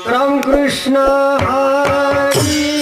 Ram Krishna Hari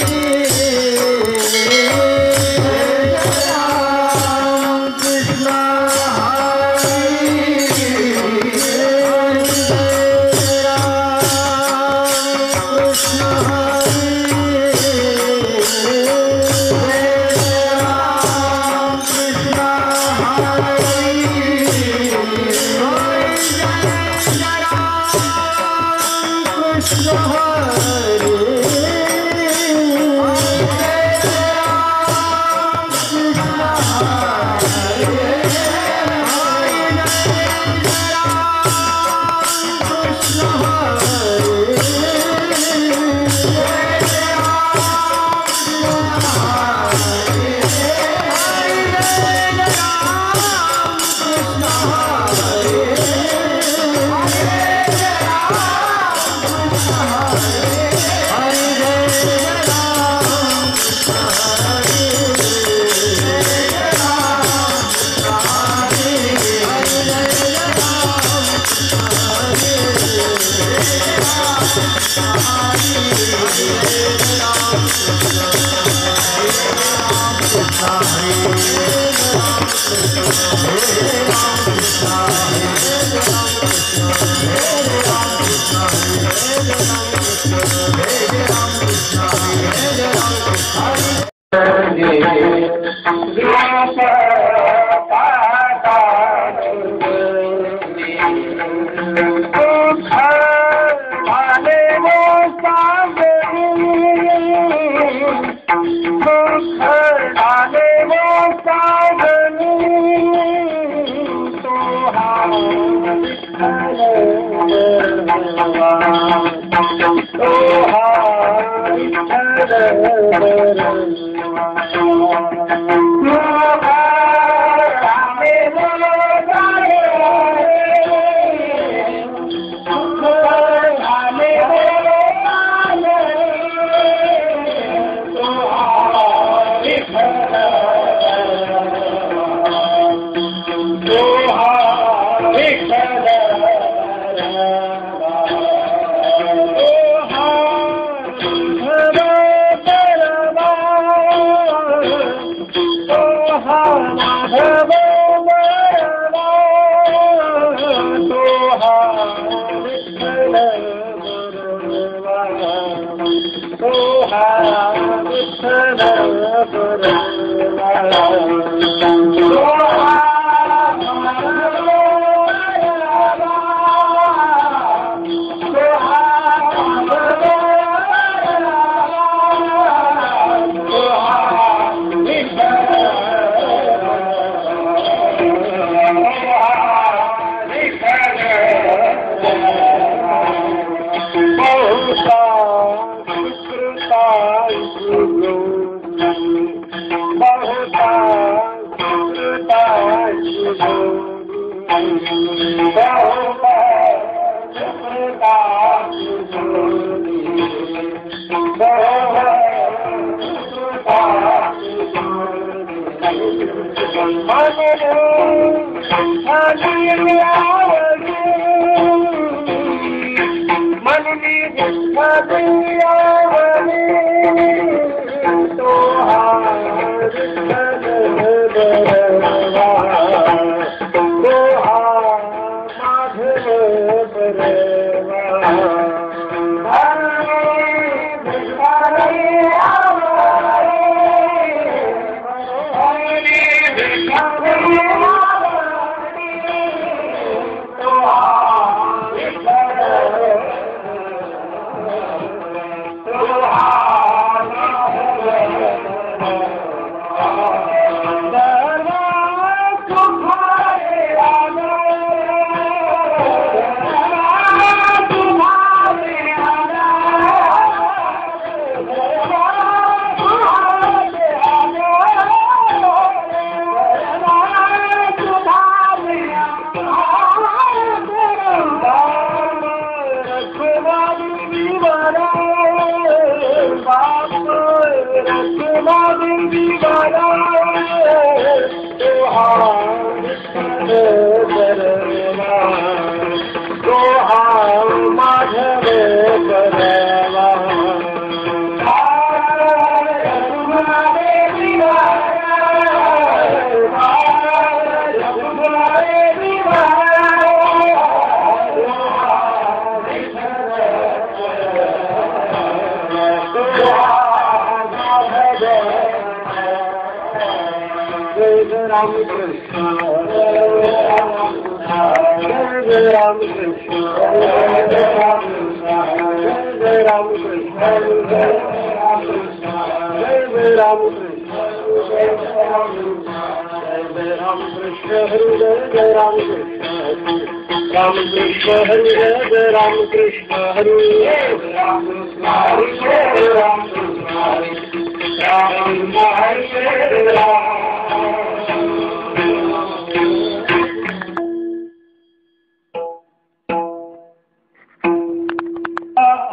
Go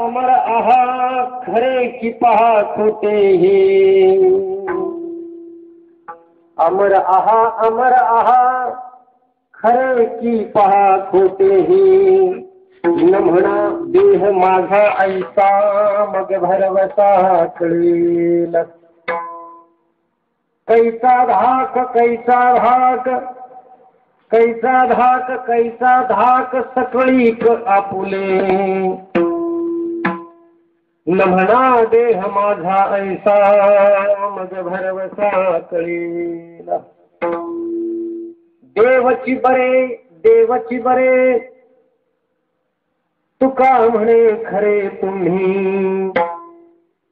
अमर आहा खरे की पहा खोटे हे अमर आहा खरे की पहा खोटे हे न म्हणा देह माझा ऐसा मग भरवसा कळेल कैसा धाक कैसा धाक सकळीक आपुले न म्हणा देह माझा ऐसा मग भरवसा कळेल देवची बरे तुका म्हणे खरे तुम्ही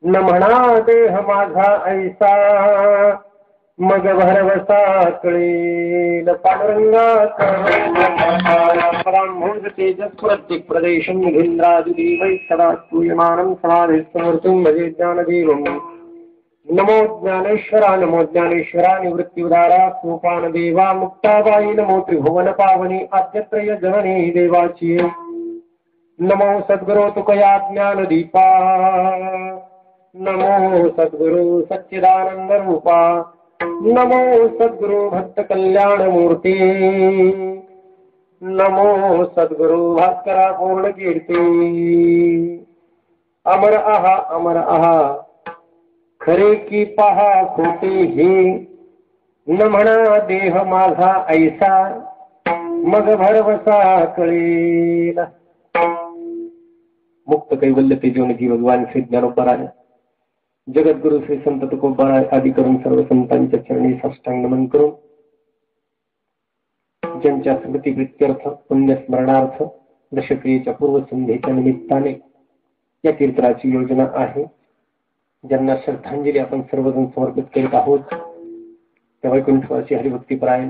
न म्हणा देह माझा ऐसा मग भरवसा कळेल पांडुरंगा तेजस प्रत्येक प्रदेशं निघेंद्रादिदेवै सदा स्तूयमानं समाधिस्तमूर्तिं भजे ज्ञानदेवं नमो ज्ञानेश्वरा निवृत्तिउदारा सोपानदेवा मुक्ताबाई नमो त्रिभुवन पावनी आद्यत्रय जननी देवाची नमो सद्गुरो तुकया ज्ञानदीपा नमो सद्गुरु सच्चिदानंद रूपा नमो सद्गुरु भक्त कल्याण मूर्ती नमो सद्गुरु भास्करा पूर्ण कीर्ती अमर आहा खरे की पहा खोटे हे न म्हणा देह माझा ऐसा मग भरवसा कळेल मुक्त कैवल्य तेजोनिधी भगवान श्री ज्ञानोबराय जगद्गुरु श्री संत तुकोबाराय आदी करून सर्व संतांच्या चरणी साष्टांग नमन करून ज्यांच्या स्मृती प्रीत्यर्थ पुण्यस्मरणार्थ दशक्रियेच्या पूर्वसंध्येच्या निमित्ताने या कीर्तनाची योजना आहे ज्यांना श्रद्धांजली आपण सर्वजण समर्पित करीत आहोत त्या वैकुंठवासी हरिभक्तीपरायण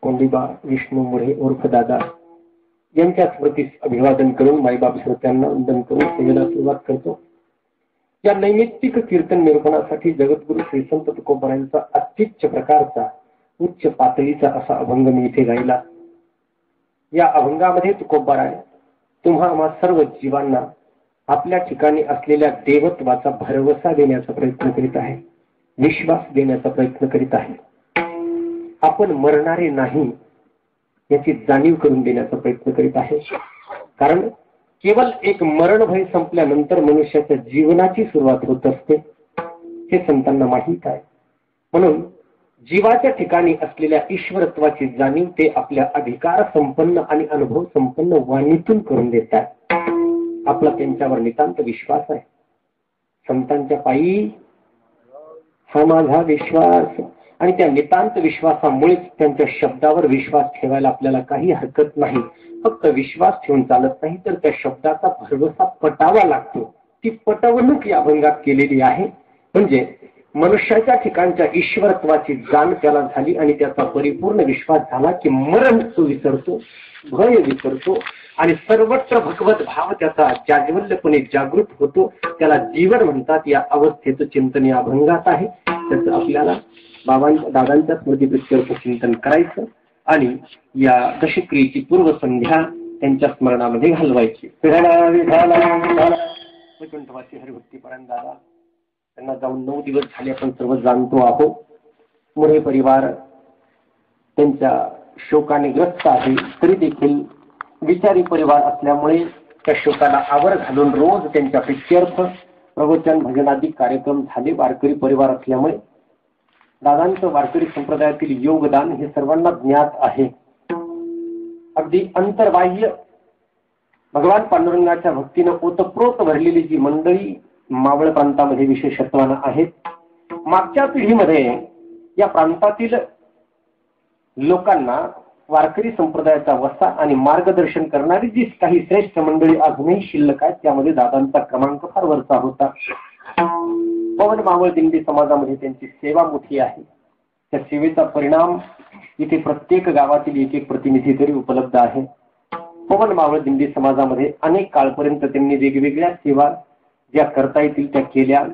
कोंडीबा विष्णू मुढे उर्फ दादा यांच्या स्मृतीस अभिवादन करून माईबाप श्रोत्यांना वंदन करून सेवेला सुरुवात करतो. या नैमित्तिक कीर्तन निरूपणासाठी जगद्गुरु श्री संत तुकोबारायांचा अत्युच्च प्रकारचा उच्च पातळीचा असा अभंग मी इथे गायला. या अभंगामध्ये तुकोबाराय तुम्हा आम्हा सर्व जीवांना आपल्या ठिकाणी असलेल्या देवत्वाचा भरवसा देण्याचा प्रयत्न करीत आहे, विश्वास देण्याचा प्रयत्न करीत आहे. आपण मरणारे नाही याची जाणीव करून देण्याचा प्रयत्न करीत आहे. कारण केवळ एक मरण भय संपल्यानंतर मनुष्याच्या जीवनाची सुरुवात होत असते हे संतांना माहीत आहे. म्हणून जीवाच्या ठिकाणी असलेल्या ईश्वरत्वाची जाणीव ते आपल्या अधिकार संपन्न आणि अनुभव संपन्न वाणीतून करून देतात. आपला त्यांच्यावर नितांत विश्वास आहे. संतांच्या पायी हा माझा विश्वास आणि त्या नितांत विश्वासामुळेच त्यांच्या शब्दावर विश्वास ठेवायला आपल्याला काही हरकत नाही. फक्त विश्वास ठेवून चालत नाही तर त्या शब्दाचा भरवसा पटावा लागतो. ती पटवणूक या अभंगात केलेली आहे. म्हणजे मनुष्याच्या ठिकाणच्या ईश्वरत्वाची जाण त्याला झाली आणि त्याचा परिपूर्ण विश्वास झाला की मरण तो विसरतो, भय विसरतो आणि सर्वत्र भगवत भाव त्याचा जाज्वल्यपणे जागृत होतो. त्याला जीवन म्हणतात. या अवस्थेचं चिंतन या अभंगात आहे. त्याचं आपल्याला दादांच्या स्मृतीप्रित्यर्थ चिंतन करायचं आणि या दशक्रियेची पूर्वसंध्या त्यांच्या स्मरणामध्ये घालवायची. वैकुंठवासी हरिभक्तीपरायण दादा त्यांना जाऊन 9 दिवस झाले आपण सर्व जाणतो आहोत. मुळे परिवार त्यांच्या शोकाने ग्रस्त आहे. तरी देखील विचारी परिवार असल्यामुळे त्या शोकाला आवर घालून रोज त्यांच्या प्रित्यर्थ प्रवचन भजनादी कार्यक्रम झाले. वारकरी परिवार असल्यामुळे दादांचं वारकरी संप्रदायातील योगदान हे सर्वांना ज्ञात आहे. अगदी अंतर्बाह्य भगवान पांडुरंगाच्या भक्तीनं ओतप्रोत भरलेली जी मंडळी मावळ प्रांतामध्ये विशेषत्वानं आहेत. मागच्या पिढीमध्ये या प्रांतातील लोकांना वारकरी संप्रदायाचा वसा आणि मार्गदर्शन करणारी जी काही श्रेष्ठ मंडळी अजूनही शिल्लक आहेत त्यामध्ये दादांचा क्रमांक फार वरचा होता. पवन मावळ दिंडी समाजामध्ये त्यांची सेवा मोठी आहे. त्या सेवेचा परिणाम इथे प्रत्येक गावातील एक एक प्रतिनिधी तरी उपलब्ध आहे. पवन मावळ दिंडी समाजामध्ये अनेक काळपर्यंत त्यांनी वेगवेगळ्या सेवा ज्या करता येतील त्या केल्या.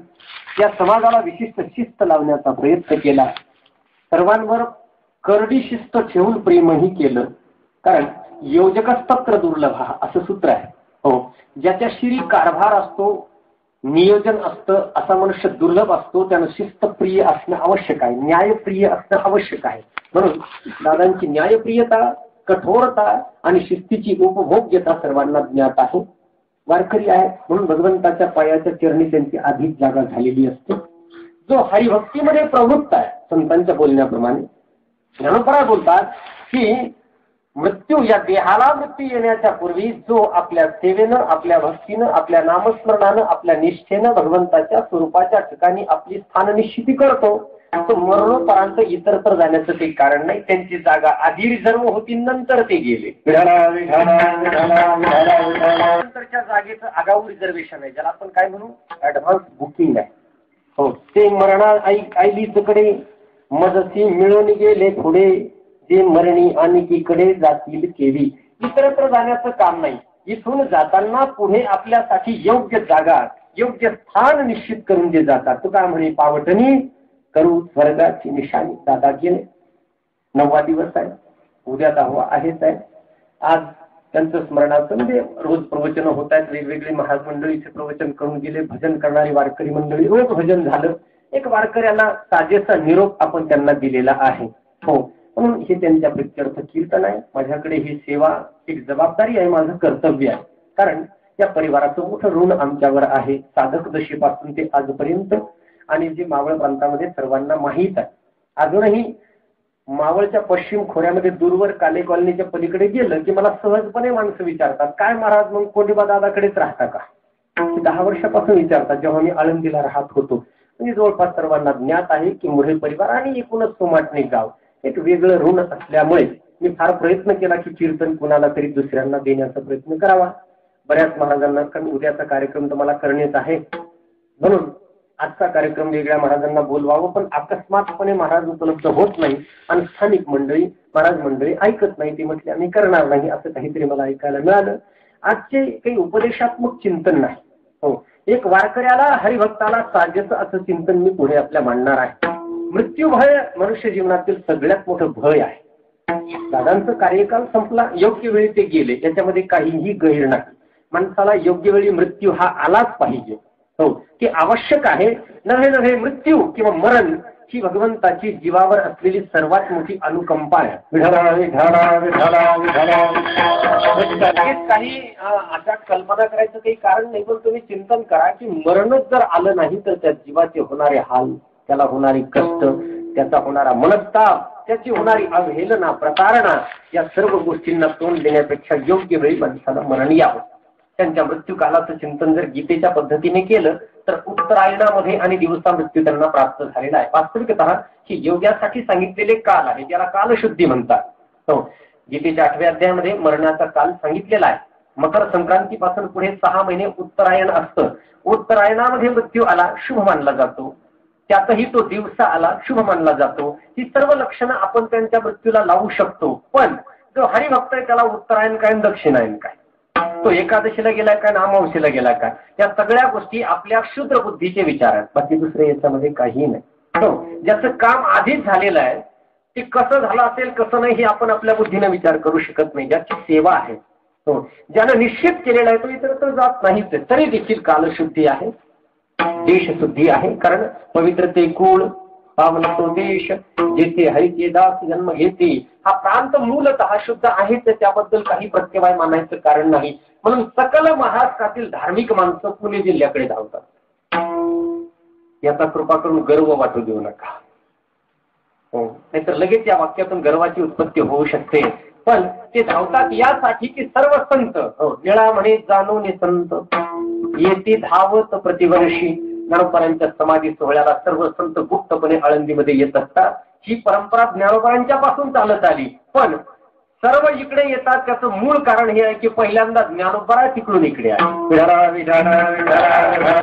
या समाजाला विशिष्ट शिस्त लावण्याचा प्रयत्न केला. सर्वांवर करडी शिस्त ठेवून प्रेमही केलं. कारण योजकस्तत्र दुर्लभ असं सूत्र आहे. हो, ज्याच्या शिरी कारभार असतो, नियोजन असतं, असा मनुष्य दुर्लभ असतो. त्यानं शिस्तप्रिय असणं आवश्यक आहे, न्यायप्रिय असणं आवश्यक आहे. म्हणून दादांची न्यायप्रियता, कठोरता आणि शिस्तीची उपभोग्यता सर्वांना ज्ञात आहे. वारकरी आहे म्हणून भगवंताच्या पायाच्या चरणी त्यांची आधीच जागा झालेली असते. जो हरिभक्तीमध्ये प्रवृत्त आहे, संतांच्या बोलण्याप्रमाणे ज्ञानोबा बोलतात की मृत्यू या देहाला मृत्यू येण्याच्या पूर्वी जो आपल्या सेवेनं, आपल्या भक्तीनं, आपल्या नामस्मरणानं, आपल्या निष्ठेनं भगवंताच्या स्वरूपाच्या ठिकाणी आपली स्थान निश्चिती करतो, तो मरणोपरांत इतरत्र जाण्याचं काही कारण नाही. त्यांची जागा आधी रिझर्व होती, नंतर ते गेले. नंतरच्या जागेचं आगाऊ रिझर्वेशन आहे, ज्याला आपण काय म्हणू, ऍडव्हान्स बुकिंग आहे. हो, ते मरणा आईलीकडे मजसी मिळून गेले पुढे, जे मरणी आणखीकडे जातील केली. इतरत्र जाण्याचं काम नाही. इथून जाताना पुढे आपल्यासाठी योग्य जागा, योग्य स्थान निश्चित करून जे जातात. तो काय म्हणे, पावटणी करू स्वर्गाची निशाणी. दादा गेले. 9वा दिवस आहे, उद्या 10वा आहेच आहे. आज त्यांचं स्मरणाचं म्हणजे रोज प्रवचन होत आहेत. वेगवेगळे महाराज मंडळीचे प्रवचन करून गेले. भजन करणारी वारकरी मंडळी, रोज भजन झालं. एक वारकऱ्याला साजेसा निरोप आपण त्यांना दिलेला आहे. हो, म्हणून हे त्यांच्या प्रित्यर्थ कीर्तन आहे. माझ्याकडे ही सेवा एक जबाबदारी आहे, माझं कर्तव्य आहे. कारण या परिवाराचं मोठं ऋण आमच्यावर आहे, साधक दशेपासून ते आजपर्यंत. आणि जे मावळ प्रांतामध्ये सर्वांना माहीत आहे. अजूनही मावळच्या पश्चिम खोऱ्यामध्ये दूरवर काले कॉलनीच्या पलीकडे गेलं की मला सहजपणे माणसं विचारतात, काय महाराज मग कोंडोबा दादाकडेच राहता का? 10 वर्षापासून विचारतात. जेव्हा मी आळंदीला राहत होतो, म्हणजे जवळपास सर्वांना ज्ञात आहे की मुळे परिवार आणि एकूणच सोमाटणे गाव एक वेगळं ऋण असल्यामुळे मी फार प्रयत्न केला की कीर्तन कुणाला तरी दुसऱ्यांना देण्याचा प्रयत्न करावा. बऱ्याच महाराजांना, कारण उद्याचा कार्यक्रम तर मला करणेच आहे, म्हणून आजचा कार्यक्रम वेगळ्या महाराजांना बोलवावं. पण अकस्मातपणे महाराज उपलब्ध होत नाही आणि स्थानिक मंडळी, महाराज मंडळी ऐकत नाही. ते म्हटले आम्ही करणार नाही, असं काहीतरी मला ऐकायला मिळालं. आजचे काही उपदेशात्मक चिंतन नाही. हो, एक वारकऱ्याला, हरिभक्ताला साजेचं असं चिंतन मी पुढे आपल्या मांडणार आहे. मृत्यू भय मनुष्य जीवनातील सगळ्यात मोठं भय आहे. दादांचं कार्यकाल संपला, योग्य वेळी ते गेले, त्याच्यामध्ये काहीही गैर नाही. माणसाला योग्य वेळी मृत्यू हा आलाच पाहिजे. हो, ती आवश्यक आहे. नव्हे मृत्यू किंवा मरण ही भगवंताची जीवावर असलेली सर्वात मोठी अनुकंपा आहे. काही अशा कल्पना करायचं काही कारण नाही. पण तुम्ही चिंतन करा की मरणच जर आलं नाही तर त्या जीवाचे होणारे हाल, त्याला होणारी कष्ट, त्याचा होणारा मनस्ताप, त्याची होणारी अवहेलना, प्रतारणा, या सर्व गोष्टींना तोंड देण्यापेक्षा योग्य वेळी माणसाला मरण यावं. त्यांच्या मृत्यू कालाचं चिंतन जर गीतेच्या पद्धतीने केलं तर उत्तरायणामध्ये आणि दिवसा मृत्यू त्यांना प्राप्त झालेला आहे. वास्तविकतः ही योग्यासाठी सांगितलेले काल आहे, ज्याला कालशुद्धी म्हणतात. हो, गीतेच्या 8व्या अध्यायामध्ये मरणाचा काल सांगितलेला आहे. मकर संक्रांतीपासून पुढे 6 महिने उत्तरायण असतं. उत्तरायणामध्ये मृत्यू आला शुभ मानला जातो, त्यातही तो दिवसा आला शुभ मानला जातो. ही सर्व लक्षणं आपण त्यांच्या मृत्यूला लावू शकतो. पण जो हरिभक्त आहे त्याला उत्तरायण काय दक्षिणायन काय, तो एकादशीला गेला काय, अमावस्येला गेला काय, या सगळ्या गोष्टी आपल्या क्षुद्र बुद्धीचे विचार आहेत. बाकी दुसरे याच्यामध्ये काही नाही. हो, ज्याचं काम आधीच झालेलं आहे ते कसं झालं असेल कसं नाही हे आपण आपल्या बुद्धीने विचार करू शकत नाही. ज्याची सेवा आहे, हो, ज्यानं निश्चित केलेला आहे तो इतर जात नाहीच, तरी देखील कालशुद्धी आहे, देशशुद्धी आहे. कारण पवित्र ते कुळ, पावन तो देश, जेथे हरिचे दास जन्म घेते. हा प्रांत मूलतः शुद्ध आहे, त्याबद्दल काही प्रत्यवाय मानायचं कारण नाही. म्हणून सकल महाराष्ट्रातील धार्मिक माणसं पुणे जिल्ह्याकडे धावतात. याचा कृपा करून गर्व वाटू देऊ नका. हो, नाहीतर लगेच या वाक्यातून गर्वाची उत्पत्ती होऊ शकते. पण ते धावतात यासाठी की सर्व संत, वेळा म्हणे जाणून संत येते धावत प्रतिवर्षी. ज्ञानोबांच्या समाधी सोहळ्याला सर्व संत गुप्तपणे आळंदीमध्ये येत असतात. ही परंपरा ज्ञानोबांच्या पासून चालत आली. पण सर्व इकडे येतात त्याचं मूळ कारण हे आहे की पहिल्यांदा ज्ञानोबा तिकडून इकडे आहे.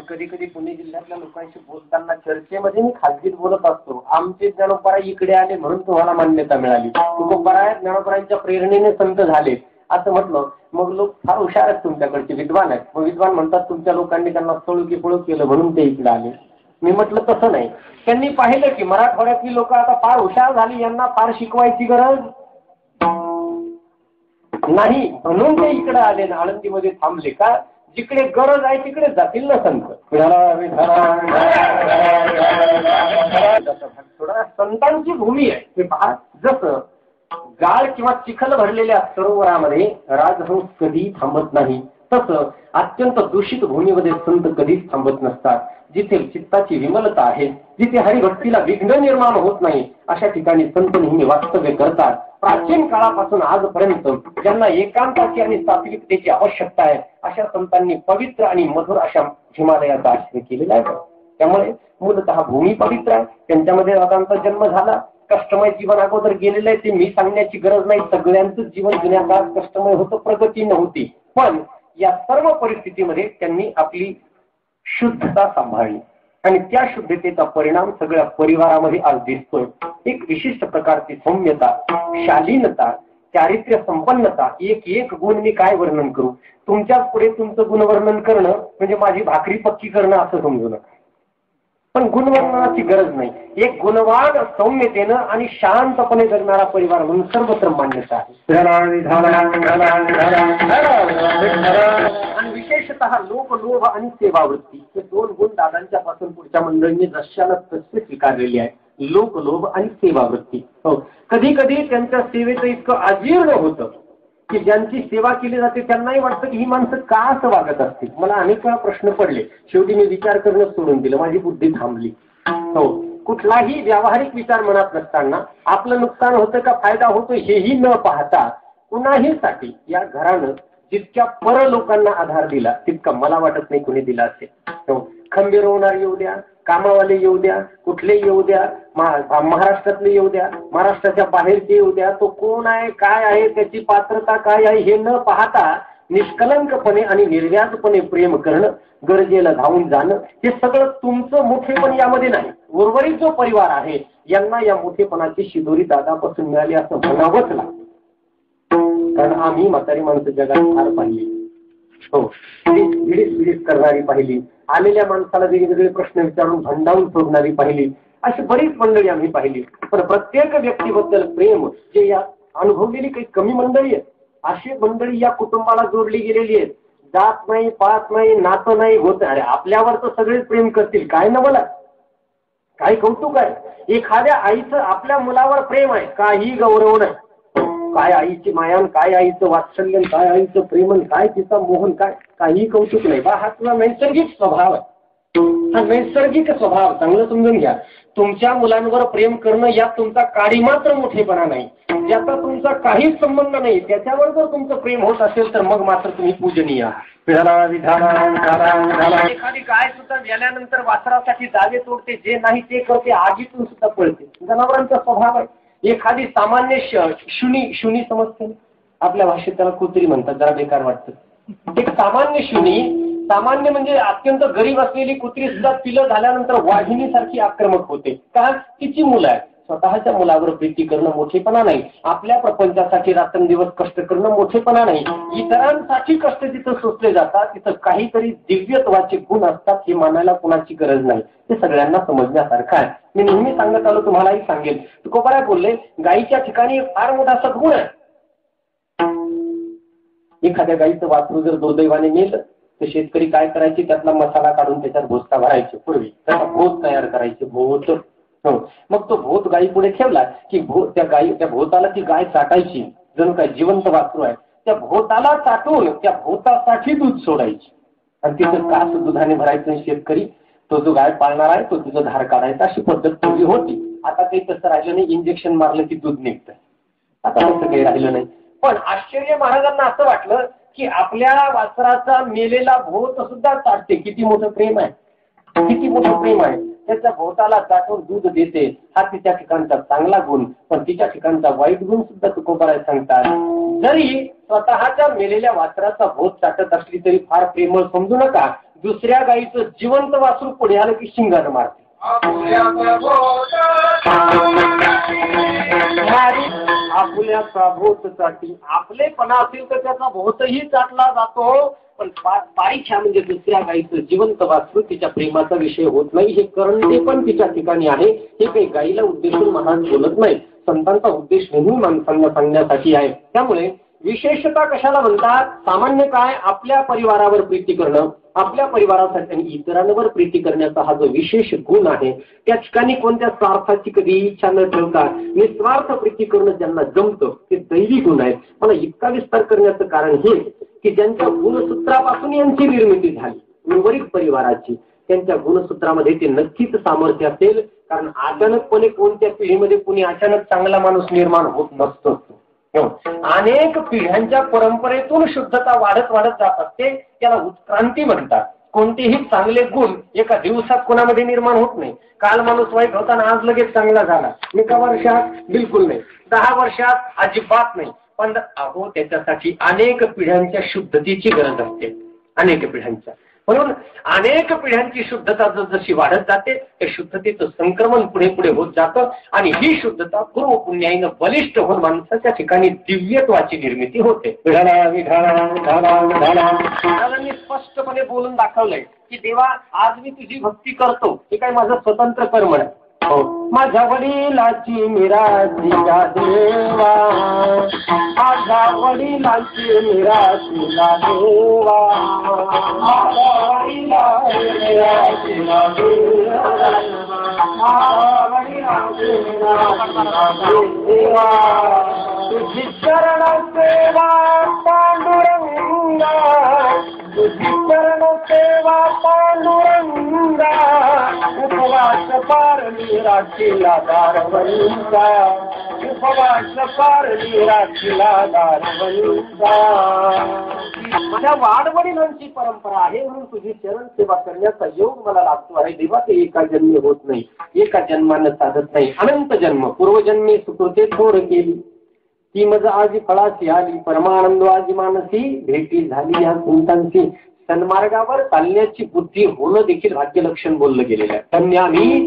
कधी कधी पुणे जिल्ह्यातल्या लोकांशी बोलताना चर्चेमध्ये मी खाजगीत बोलत असतो, आमचे ज्ञानोबा इकडे आले म्हणून तुम्हाला मान्यता मिळाली, तुकोबा ज्ञानोबांच्या प्रेरणेने संत झाले असं म्हटलं. मग लोक फार हुशार आहेत तुमच्याकडचे, विद्वान आहेत. मग विद्वान म्हणतात तुमच्या लोकांनी त्यांना सळू की पळू केलं म्हणून ते इकडे आले. मी म्हटलं तसं नाही, त्यांनी पाहिलं की मराठवाड्यातली लोक आता फार हुशार झाली, यांना फार शिकवायची गरज नाही म्हणून ते इकडे आले ना आळंदीमध्ये थांबले. का जिकडे गरज आहे तिकडे जातील ना संत. थोडा संतांची भूमी आहे ते पहा. जसं गाळ किंवा चिखल भरलेल्या सरोवरामध्ये राजहंस कधी थांबत नाही, तसं अत्यंत दूषित भूमीमध्ये संत कधीच थांबत नसतात. जिथे चित्ताची विमलता आहे, जिथे हरिभक्तीला विघ्न निर्माण होत नाही, अशा ठिकाणी संत नेहमी वास्तव्य करतात. प्राचीन काळापासून आजपर्यंत ज्यांना एकांताची आणि सात्विकतेची आवश्यकता आहे अशा संतांनी पवित्र आणि मधुर अशा हिमालयाचा आश्रय केलेला आहे. त्यामुळे मूलतः भूमी पवित्र आहे, त्यांच्यामध्ये राजांचा जन्म झाला. कष्टमय जीवन अगोदर गेलेलं आहे ते मी सांगण्याची गरज नाही. सगळ्यांचं जीवन जुन्या काळात कष्टमय होतं, प्रगती नव्हती. पण या सर्व परिस्थितीमध्ये त्यांनी आपली शुद्धता सांभाळली आणि त्या शुद्धतेचा परिणाम सगळ्या परिवारामध्ये आज दिसतोय. एक विशिष्ट प्रकारची सौम्यता, शालीनता, चारित्र्य संपन्नता. एक एक गुण मी काय वर्णन करू, तुमच्याच पुढे तुमचं गुणवर्णन करणं म्हणजे माझी भाकरी पक्की करणं असं समजू नका. पण गुणवर्णनाची गरज नाही. एक गुणवान सौम्यतेनं आणि शांतपणे जगणारा परिवार म्हणून सर्वत्र मान्यता आहे. आणि विशेषतः लोक लोभ आणि सेवावृत्ती हे दोन गुण दादांच्या पासून पुढच्या मंडळींनी जशाला तसे स्वीकारलेली आहे. लोक लोभ आणि सेवावृत्ती. हो, कधी कधी त्यांच्या सेवेचं इतकं अजीर्ण होतं की ज्यांची सेवा केली जाते त्यांनाही वाटतं की ही माणसं का असं वागत असतील. मला अनेक वेळा प्रश्न पडले, शेवटी मी विचार करणं सोडून दिलं, माझी बुद्धी थांबली. हो, कुठलाही व्यावहारिक विचार मनात नसताना आपलं नुकसान होतं का फायदा होतो हेही न पाहता कुणाहीसाठी या घरानं जितक्या पर लोकांना आधार दिला तितका मला वाटत नाही कुणी दिला असेल. हो, खंबीर होणार येऊ द्या, कामावाले येऊ द्या, कुठले येऊ द्या, महाराष्ट्रातले येऊ द्या, महाराष्ट्राच्या बाहेरचे येऊ द्या, तो कोण आहे, काय आहे, त्याची पात्रता काय आहे हे न पाहता निष्कलंकपणे आणि निर्व्याजपणे प्रेम करणं, गरजेला धावून जाणं, हे सगळं तुमचं मोठेपण यामध्ये नाही. उर्वरित जो परिवार आहे यांना या मोठेपणाची शिदोरी दादापासून मिळाली असं म्हणावंच लागतं. कारण आम्ही म्हातारी माणसं जगात फार पाहिली. हो, भिडीस करणारी पाहिली, आलेल्या माणसाला वेगवेगळे प्रश्न विचारून भंडावून सोडणारी पाहिली, अशी बरीच मंडळी आम्ही पाहिली. पण प्रत्येक व्यक्तीबद्दल प्रेम जे या अनुभवलेली काही कमी मंडळी आहेत, अशी मंडळी या कुटुंबाला जोडली गेलेली आहेत. जात नाही, पात नाही, नातं नाही, होत. अरे आपल्यावर तर सगळेच प्रेम करतील, काय न मला काय कौतुक आहे. एखाद्या आईचं आपल्या मुलावर प्रेम आहे, काही गौरव नाही. काय आईची मायान, काय आईचं वात्सल्यन, काय आईचं प्रेमन, काय तिचा मोहन, काय काही कौतुक नाही. बा हा तुझा नैसर्गिक स्वभाव आहे. हा नैसर्गिक स्वभाव चांगलं समजून घ्या. तुमच्या मुलांवर प्रेम करणं यात तुमचा काही मात्र मोठेपणा नाही. ज्याचा तुमचा काहीच संबंध नाही त्याच्यावर जर तुमचं प्रेम होत असेल तर मग मात्र तुम्ही पूजनीय आहात. एखादी गाय सुद्धा गेल्यानंतर वासरासाठी जागे तोडते, जे नाही ते करते, आगीतून सुद्धा पळते. जनावरांचा स्वभाव आहे. एखादी सामान्य शुनी समजते, आपल्या भाषेत त्याला कुत्री म्हणतात, जरा बेकार वाटतं. एक सामान्य शुनी, सामान्य म्हणजे अत्यंत गरीब असलेली कुत्री सुद्धा पिलं झाल्यानंतर वाघिणीसारखी आक्रमक होते. का? तिची मुलं आहे. स्वतःच्या मुलावर प्रीती करणं मोठेपणा नाही. आपल्या प्रपंचासाठी रात्रंदिवस कष्ट करणं मोठेपणा नाही. इतरांसाठी कष्ट जिथं सोसले जातात तिथं काहीतरी दिव्यत्वाचे गुण असतात हे मानायला कुणाची गरज नाही. ते सगळ्यांना समजण्यासारखं आहे. मी नेहमी सांगत आलो, तुम्हालाही सांगेल. तुकोबा बोलले, गायीच्या ठिकाणी फार मोठा सद्गुण आहे. एखाद्या गायीचं वासरू जर दुर्दैवाने मेलं तर शेतकरी काय करायचे, त्यातला मसाला काढून त्याच्यात भोसका भरायचे. पूर्वी त्याचा भोत तयार करायचे, भोत. मग तो भोत गायी पुढे ठेवला की त्या भोताला ती गाय चाटायची, जणू काय जिवंत वासरू आहे. त्या भोताला चाटून त्या भोतासाठी दूध सोडायची आणि तिथं कास दुधाने भरायचं. शेतकरी तो जो गाय पाळणार आहे तो तिचं धार काढायचा, अशी पद्धत पूर्वी होती. आता काही तसं राहिलं नाही. इंजेक्शन मारलं की दूध निघतं. आता तसं काही राहिलं नाही. पण आश्चर्य महाराजांना असं वाटलं की आपल्या वासराचा मेलेला भोत सुद्धा चाटते. किती मोठं प्रेम आहे, किती मोठं प्रेम आहे. त्याच्या भोवताला चाटून दूध देते, हा तिच्या ठिकाणचा चांगला गुण. पण तिच्या ठिकाणचा वाईट गुण सुद्धा तुकोबाराय सांगतात. जरी स्वतःच्या मेलेल्या वासराचा भोत चाटत असली तरी फार प्रेमळ समजू नका. दुसऱ्या गाईचं जिवंत वासरू पुढे आलं की शिंगानं मारते. आपुल्याचा भोत चाटी, आपलेपणा असेल तर त्याचा भोतही चाटला जातो. पण पायछ्या म्हणजे दुसऱ्या गाईचं जिवंत वासरू तिच्या प्रेमाचा विषय होत नाही. हे करणे पण तिच्या ठिकाणी आहे. हे काही गाईला उद्देशून महाराज बोलत नाही. संतांचा उद्देश नेहमी माणसांना सांगण्यासाठी आहे. त्यामुळे विशेषता कशाला म्हणतात? सामान्य काय, आपल्या परिवारावर प्रीती करणं, आपल्या परिवारासाठी आणि इतरांवर प्रीती करण्याचा हा जो विशेष गुण आहे, त्या ठिकाणी कोणत्या स्वार्थाची कधी इच्छा न ठेवता निस्वार्थ प्रीती करणं ज्यांना जमतं ते दैवी गुण आहेत. मला इतका विस्तार करण्याचं कारण हे की ज्यांच्या गुणसूत्रापासून यांची निर्मिती झाली उर्वरित परिवाराची, त्यांच्या गुणसूत्रामध्ये ते नक्कीच सामर्थ्य असेल. कारण अचानकपणे कोणत्या पिढीमध्ये कोणी अचानक चांगला माणूस निर्माण होत नसतो. अनेक पिढ्यांच्या परंपरेतून शुद्धता वाढत वाढत जात असते. त्याला उत्क्रांती म्हणतात. कोणतेही चांगले गुण एका दिवसात कोणामध्ये निर्माण होत नाही. काल माणूस वाईट होता आणि आज लगेच चांगला झाला. एका वर्षात बिलकुल नाही, 10 वर्षात अजिबात नाही. पण अहो त्याच्यासाठी अनेक पिढ्यांच्या शुद्धतेची गरज असते, अनेक पिढ्यांच्या. म्हणून अनेक पिढ्यांची शुद्धता जशी वाढत जाते त्या शुद्धतेचं संक्रमण पुढे पुढे होत जातं आणि ही शुद्धता पूर्व पुण्याईनं बलिष्ठ होऊन माणसाच्या ठिकाणी दिव्यत्वाची निर्मिती होते. मी स्पष्टपणे बोलून दाखवलंय की देवा आज मी तुझी भक्ती करतो, हे काय माझं स्वतंत्र कर्म आहे. माझ्या वडिलाची मिराची देवा, माझ्या वडिलाची मिराची देवा, माझ्या वडिलाची मिराची देवा, तुझी चरण सेवा पांडुरंगा, तुझी चरण सेवा पांडुरंगा, उपवास पारली राखीला दारवंता, उपवास पारली राखीला दारवंता. माझ्या वाडवडिलांची परंपरा आहे म्हणून तुझी चरण सेवा करण्याचा योग मला लागतो आहे देवा. ते एका जन्मी होत नाही, एका जन्मानं साधत नाही. अनंत जन्म पूर्वजन्मी सुकृते थोर केली, ती मज आजी फळाची आली, परमानंद आजी मानसी भेटी झाली या संतांची. सन्मार्गावर चालण्याची बुद्धी होणं देखील भाग्यलक्षण बोललं गेलेलं आहे. धन्य आम्ही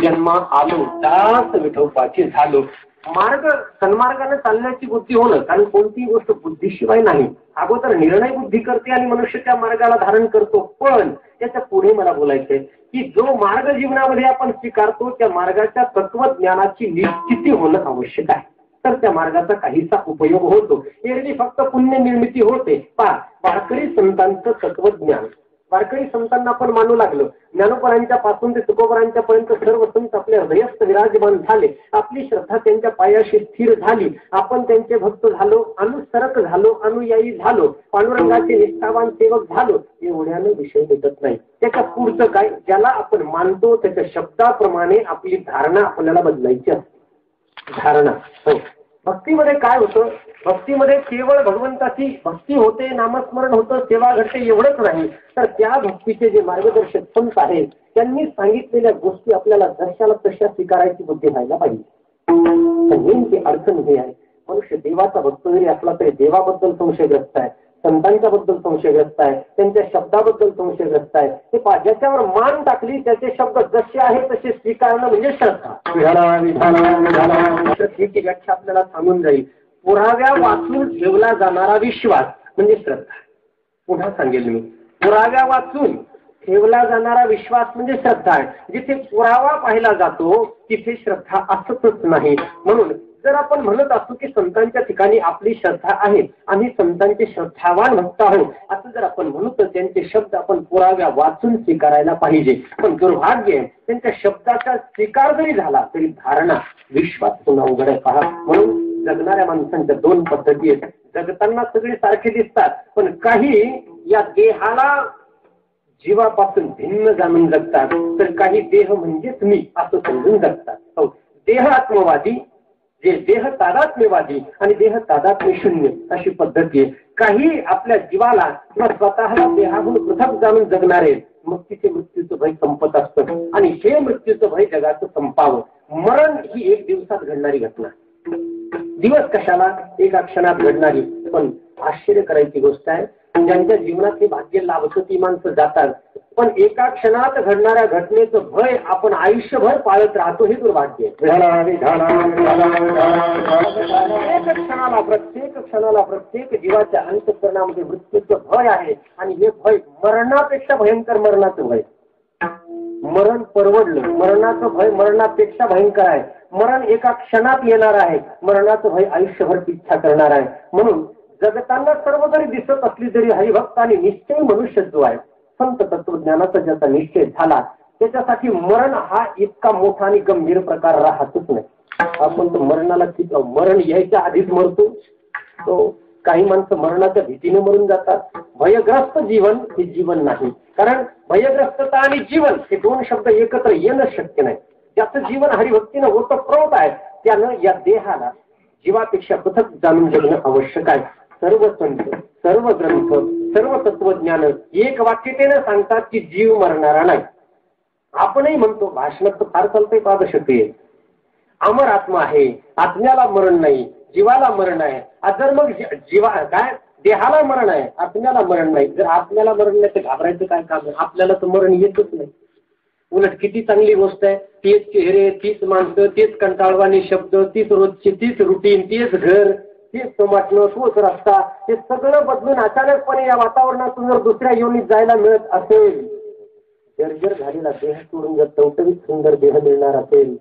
जन्मा आलो, दास विठोबाची झालो. मार्ग सन्मार्गाने चालण्याची बुद्धी होणं, कारण कोणतीही गोष्ट बुद्धीशिवाय नाही. अगोदर निर्णय बुद्धी करते आणि मनुष्य त्या मार्गाला धारण करतो. पण त्याच्या पुढे मला बोलायचंय की जो मार्ग जीवनामध्ये आपण स्वीकारतो त्या मार्गाच्या तत्वज्ञानाची निश्चिती होणं आवश्यक आहे, तर त्या मार्गाचा काहीसा उपयोग होतो. एरवी फक्त पुण्य निर्मिती होते. वारकरी संतांचं तत्वज्ञान, वारकरी संतांना आपण मानू लागलो. ज्ञानोपरांच्या पासून ते तुकोबरांच्या पर्यंत सर्व संत आपल्या हृदयस्थ विराजमान झाले. आपली श्रद्धा त्यांच्या पायाशी स्थिर झाली. आपण त्यांचे भक्त झालो, अनुसरक झालो, अनुयायी झालो, पांडुरंगाचे निष्ठावान सेवक झालो. एवढ्यानं विषय भेटत नाही. त्याच्या पुढचं काय, ज्याला आपण मानतो त्याच्या शब्दाप्रमाणे आपली धारणा आपल्याला बदलायची असते. धारणा हो. भक्तीमध्ये काय होतं, भक्तीमध्ये केवळ भगवंताची भक्ती होते, नामस्मरण होतं, सेवा घडते एवढंच नाही, तर त्या भक्तीचे जे मार्गदर्शक संत आहेत त्यांनी सांगितलेल्या गोष्टी आपल्याला जशाला तशा स्वीकारायची बुद्धी व्हायला पाहिजे. नेमकी अडचण हे आहे, मनुष्य देवाचा भक्त जरी असला तरी देवाबद्दल संशयग्रस्त आहे, संतांच्या बद्दल संशयग्रस्त आहे, त्यांच्या शब्दाबद्दल संशयग्रस्त आहे. ते ज्याच्यावर मान टाकली त्याचे शब्द जसे आहे तसे स्वीकारणं म्हणजे श्रद्धा. श्रद्धेची व्याख्या आपल्याला सांगून जाईल. पुराव्या वाचून ठेवला जाणारा विश्वास म्हणजे श्रद्धा. पुन्हा सांगेल मी, पुराव्या वाचून ठेवला जाणारा विश्वास म्हणजे श्रद्धा आहे. जिथे पुरावा पाहिला जातो तिथे श्रद्धा असतच नाही. म्हणून जर आपण म्हणत असू की संतांच्या ठिकाणी आपली श्रद्धा आहे, आम्ही संतांचे श्रद्धावान भक्त आहोत, असं जर आपण म्हणू तर त्यांचे शब्द आपण पुराव्या वाचून स्वीकारायला पाहिजे. पण दुर्भाग्य त्यांच्या शब्दाचा स्वीकार जरी झाला तरी धारणा विश्वास पुन्हा उघड आहे. पहा, म्हणून जगणाऱ्या माणसांच्या 2 पद्धती आहेत. जगताना सगळे सारखे दिसतात, पण काही या देहाला जीवापासून भिन्न जाणून जगतात, तर काही देह म्हणजेच मी असं समजून जगतात. हो, देह आत्मवादी, जे देह तादात्म्यवादी आणि देह तादात्म्य शून्य अशी पद्धती आहे. काही आपल्या जीवाला किंवा स्वतःला देहाहून पृथक जाणून जगणारे, मग तिथे मृत्यूचं भय संपत असतं आणि हे मृत्यूचं भय जगाचं संपावं. मरण ही एक दिवसात घडणारी घटना, दिवस कशाला एका क्षणात घडणारी. पण आश्चर्य करायची गोष्ट आहे, ज्यांच्या जीवनात हे भाग्य लाभतं ती माणसं जातात, पण एका क्षणात घडणाऱ्या घटनेचं भय आपण आयुष्यभर पाळत राहतो, हे दुर्भाग्य आहे. प्रत्येक क्षणाला प्रत्येक जीवाच्या अंतःकरणामध्ये मृत्यूचं भय आहे आणि हे भय मरणापेक्षा भयंकर मरणाचं भय. मरण परवडलं, मरणाचं भय मरणापेक्षा भयंकर आहे. मरण एका क्षणात येणार आहे, मरणाचं भय आयुष्यभर पिच्छा करणार आहे. म्हणून जगताना सर्व जरी दिसत असली तरी हरिभक्त आणि निश्चय मनुष्य जो आहे, संत तत्वज्ञानाचा ज्याचा निश्चय झाला, त्याच्यासाठी मरण हा इतका मोठा आणि गंभीर प्रकार राहतच नाही. आपण तर मरणाला मरण यायच्या आधीच मरतो. तो काही माणसं मरणाच्या भीतीने मरून जातात. भयग्रस्त जीवन हे जीवन नाही, कारण भयग्रस्तता आणि जीवन हे दोन शब्द एकत्र येणं शक्य नाही. ज्याचं जीवन हरिभक्तीनं ओतप्रोत आहे त्यानं या देहाला जीवापेक्षा पृथक जाणून घेणं आवश्यक आहे. सर्व संत, सर्व ग्रंथ, सर्व तत्वज्ञान एक वाक्यतेनं सांगतात की जीव मरणारा नाही. आपणही म्हणतो, भाषणात तर फार चालतंय पादशते, अमर आत्मा आहे, आत्म्याला मरण नाही, जीवाला मरण आहे. जर मग जीवा काय देहाला मरण आहे, आत्म्याला मरण नाही. जर आत्म्याला मरण नाही तर घाबरायचं काय काम आहे? आपल्याला तर मरण येतच नाही. उलट किती चांगली गोष्ट आहे. तेच चेहरे, तीच माणसं, तेच कंटाळवाणी शब्द, तीच रोजची, तीच रुटीन, तेच घर, तेच टोमाटणं, तोच रस्ता, हे सगळं बदलून अचानकपणे या वातावरणातून जर दुसऱ्या योनीत जायला मिळत असेल, जर्जर झालेला देह सोडून जर टवटवीत सुंदर देह मिळणार असेल,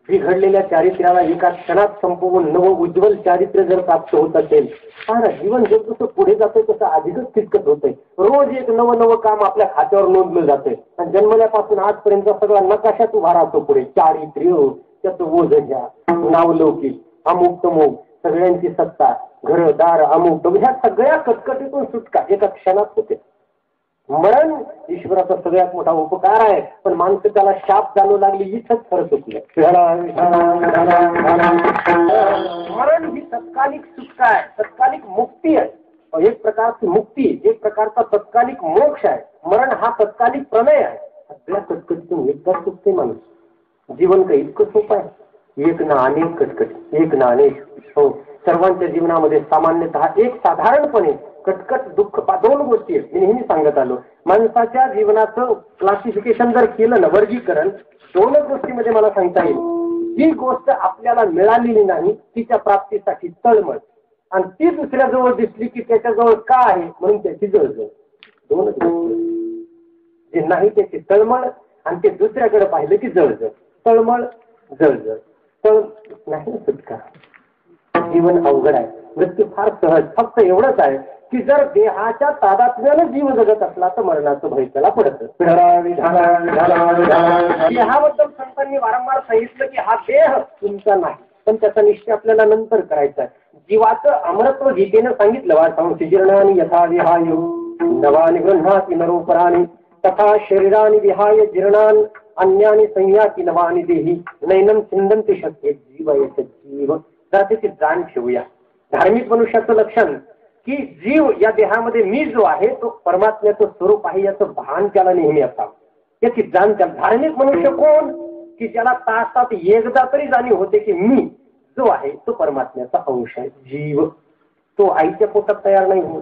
बिघडलेल्या चारित्र्याला एका क्षणात संपवून नवं उज्ज्वल चारित्र्य जर प्राप्त होत असेल, हा जीवन जसं पुढे जातंय तसं अधिकच तितकत होतंय. रोज एक नवं नवं काम आपल्या खात्यावर नोंदलं जातंय आणि जन्मल्यापासून आजपर्यंत सगळा नकाशात उभा राहतो पुढे. चारित्र्य, त्याचं ओझ्या, नावलौकिक, अमुक तमुक, सगळ्यांची सत्ता, घरदार, अमुक, ह्या सगळ्या कटकटीतून सुटका एका क्षणात होते. मरण ईश्वराचा सगळ्यात मोठा उपकार आहे, पण माणसं त्याला शाप जाणू लागली, इथंच खरं चुकलं. मरण ही तत्कालिक सुटका आहे, तत्कालिक मुक्ती आहे. एक प्रकारची मुक्ती, एक प्रकारचा तत्कालिक मोक्ष आहे. मरण हा तत्कालिक प्रलय आहे. सगळ्या कटकटीतून एकदा सुटते माणूस. जीवन काही इतकं सोपं आहे. एक ना अनेक कटकटी, एक ना अनेक. हो, सर्वांच्या जीवनामध्ये सामान्यतः एक साधारणपणे कटकट, दुःख, दोन गोष्टी आहेत. मी नेहमी सांगत आलो, माणसाच्या जीवनाचं क्लासिफिकेशन जर केलं ना, वर्गीकरण, दोनच गोष्टीमध्ये मला सांगता येईल. जी गोष्ट आपल्याला मिळालेली नाही तिच्या प्राप्तीसाठी तळमळ, आणि ती दुसऱ्याजवळ दिसली की त्याच्याजवळ का आहे म्हणून त्याची जळजळ. दोनच गोष्टी. जे नाही त्याची तळमळ आणि ते दुसऱ्याकडे पाहिलं की जळजळ. तळमळ, जळजळ, तळ नाही सुटका. जीवन अवघड आहे. मृत्यू फार सहज. फक्त एवढंच आहे की जर देहाच्या तादात्म्यानं जीव जगत असला तर मरणाचं भय त्याला पडतं. देहाबद्दल संतांनी वारंवार सांगितलं की हा देह तुमचा नाही, पण त्याचा निश्चय आपल्याला नंतर करायचा आहे. जीवाचं अमरत्व गीतेनं सांगितलं, वासांसी जीर्णानि यथा विहायो नवानि गृह्णाति नरोपराणि तथा शरीरानि विहाय जीर्णान् अन्यानि संयाति नवानि देहि नैनं छिंदन्ति शक्ये जीवयत जीव. जरा त्याची जाण ठेवूया. धार्मिक मनुष्याचं लक्षण की जीव या देहामध्ये मी जो आहे तो परमात्म्याचं स्वरूप आहे याचं भान त्याला नेहमी असावं, याची जाण त्याला. धार्मिक मनुष्य कोण? की ज्याला तासात एकदा तरी जाणीव होते की मी जो आहे तो परमात्म्याचा अंश आहे. जीव तो आईच्या पोटात तयार नाही होत,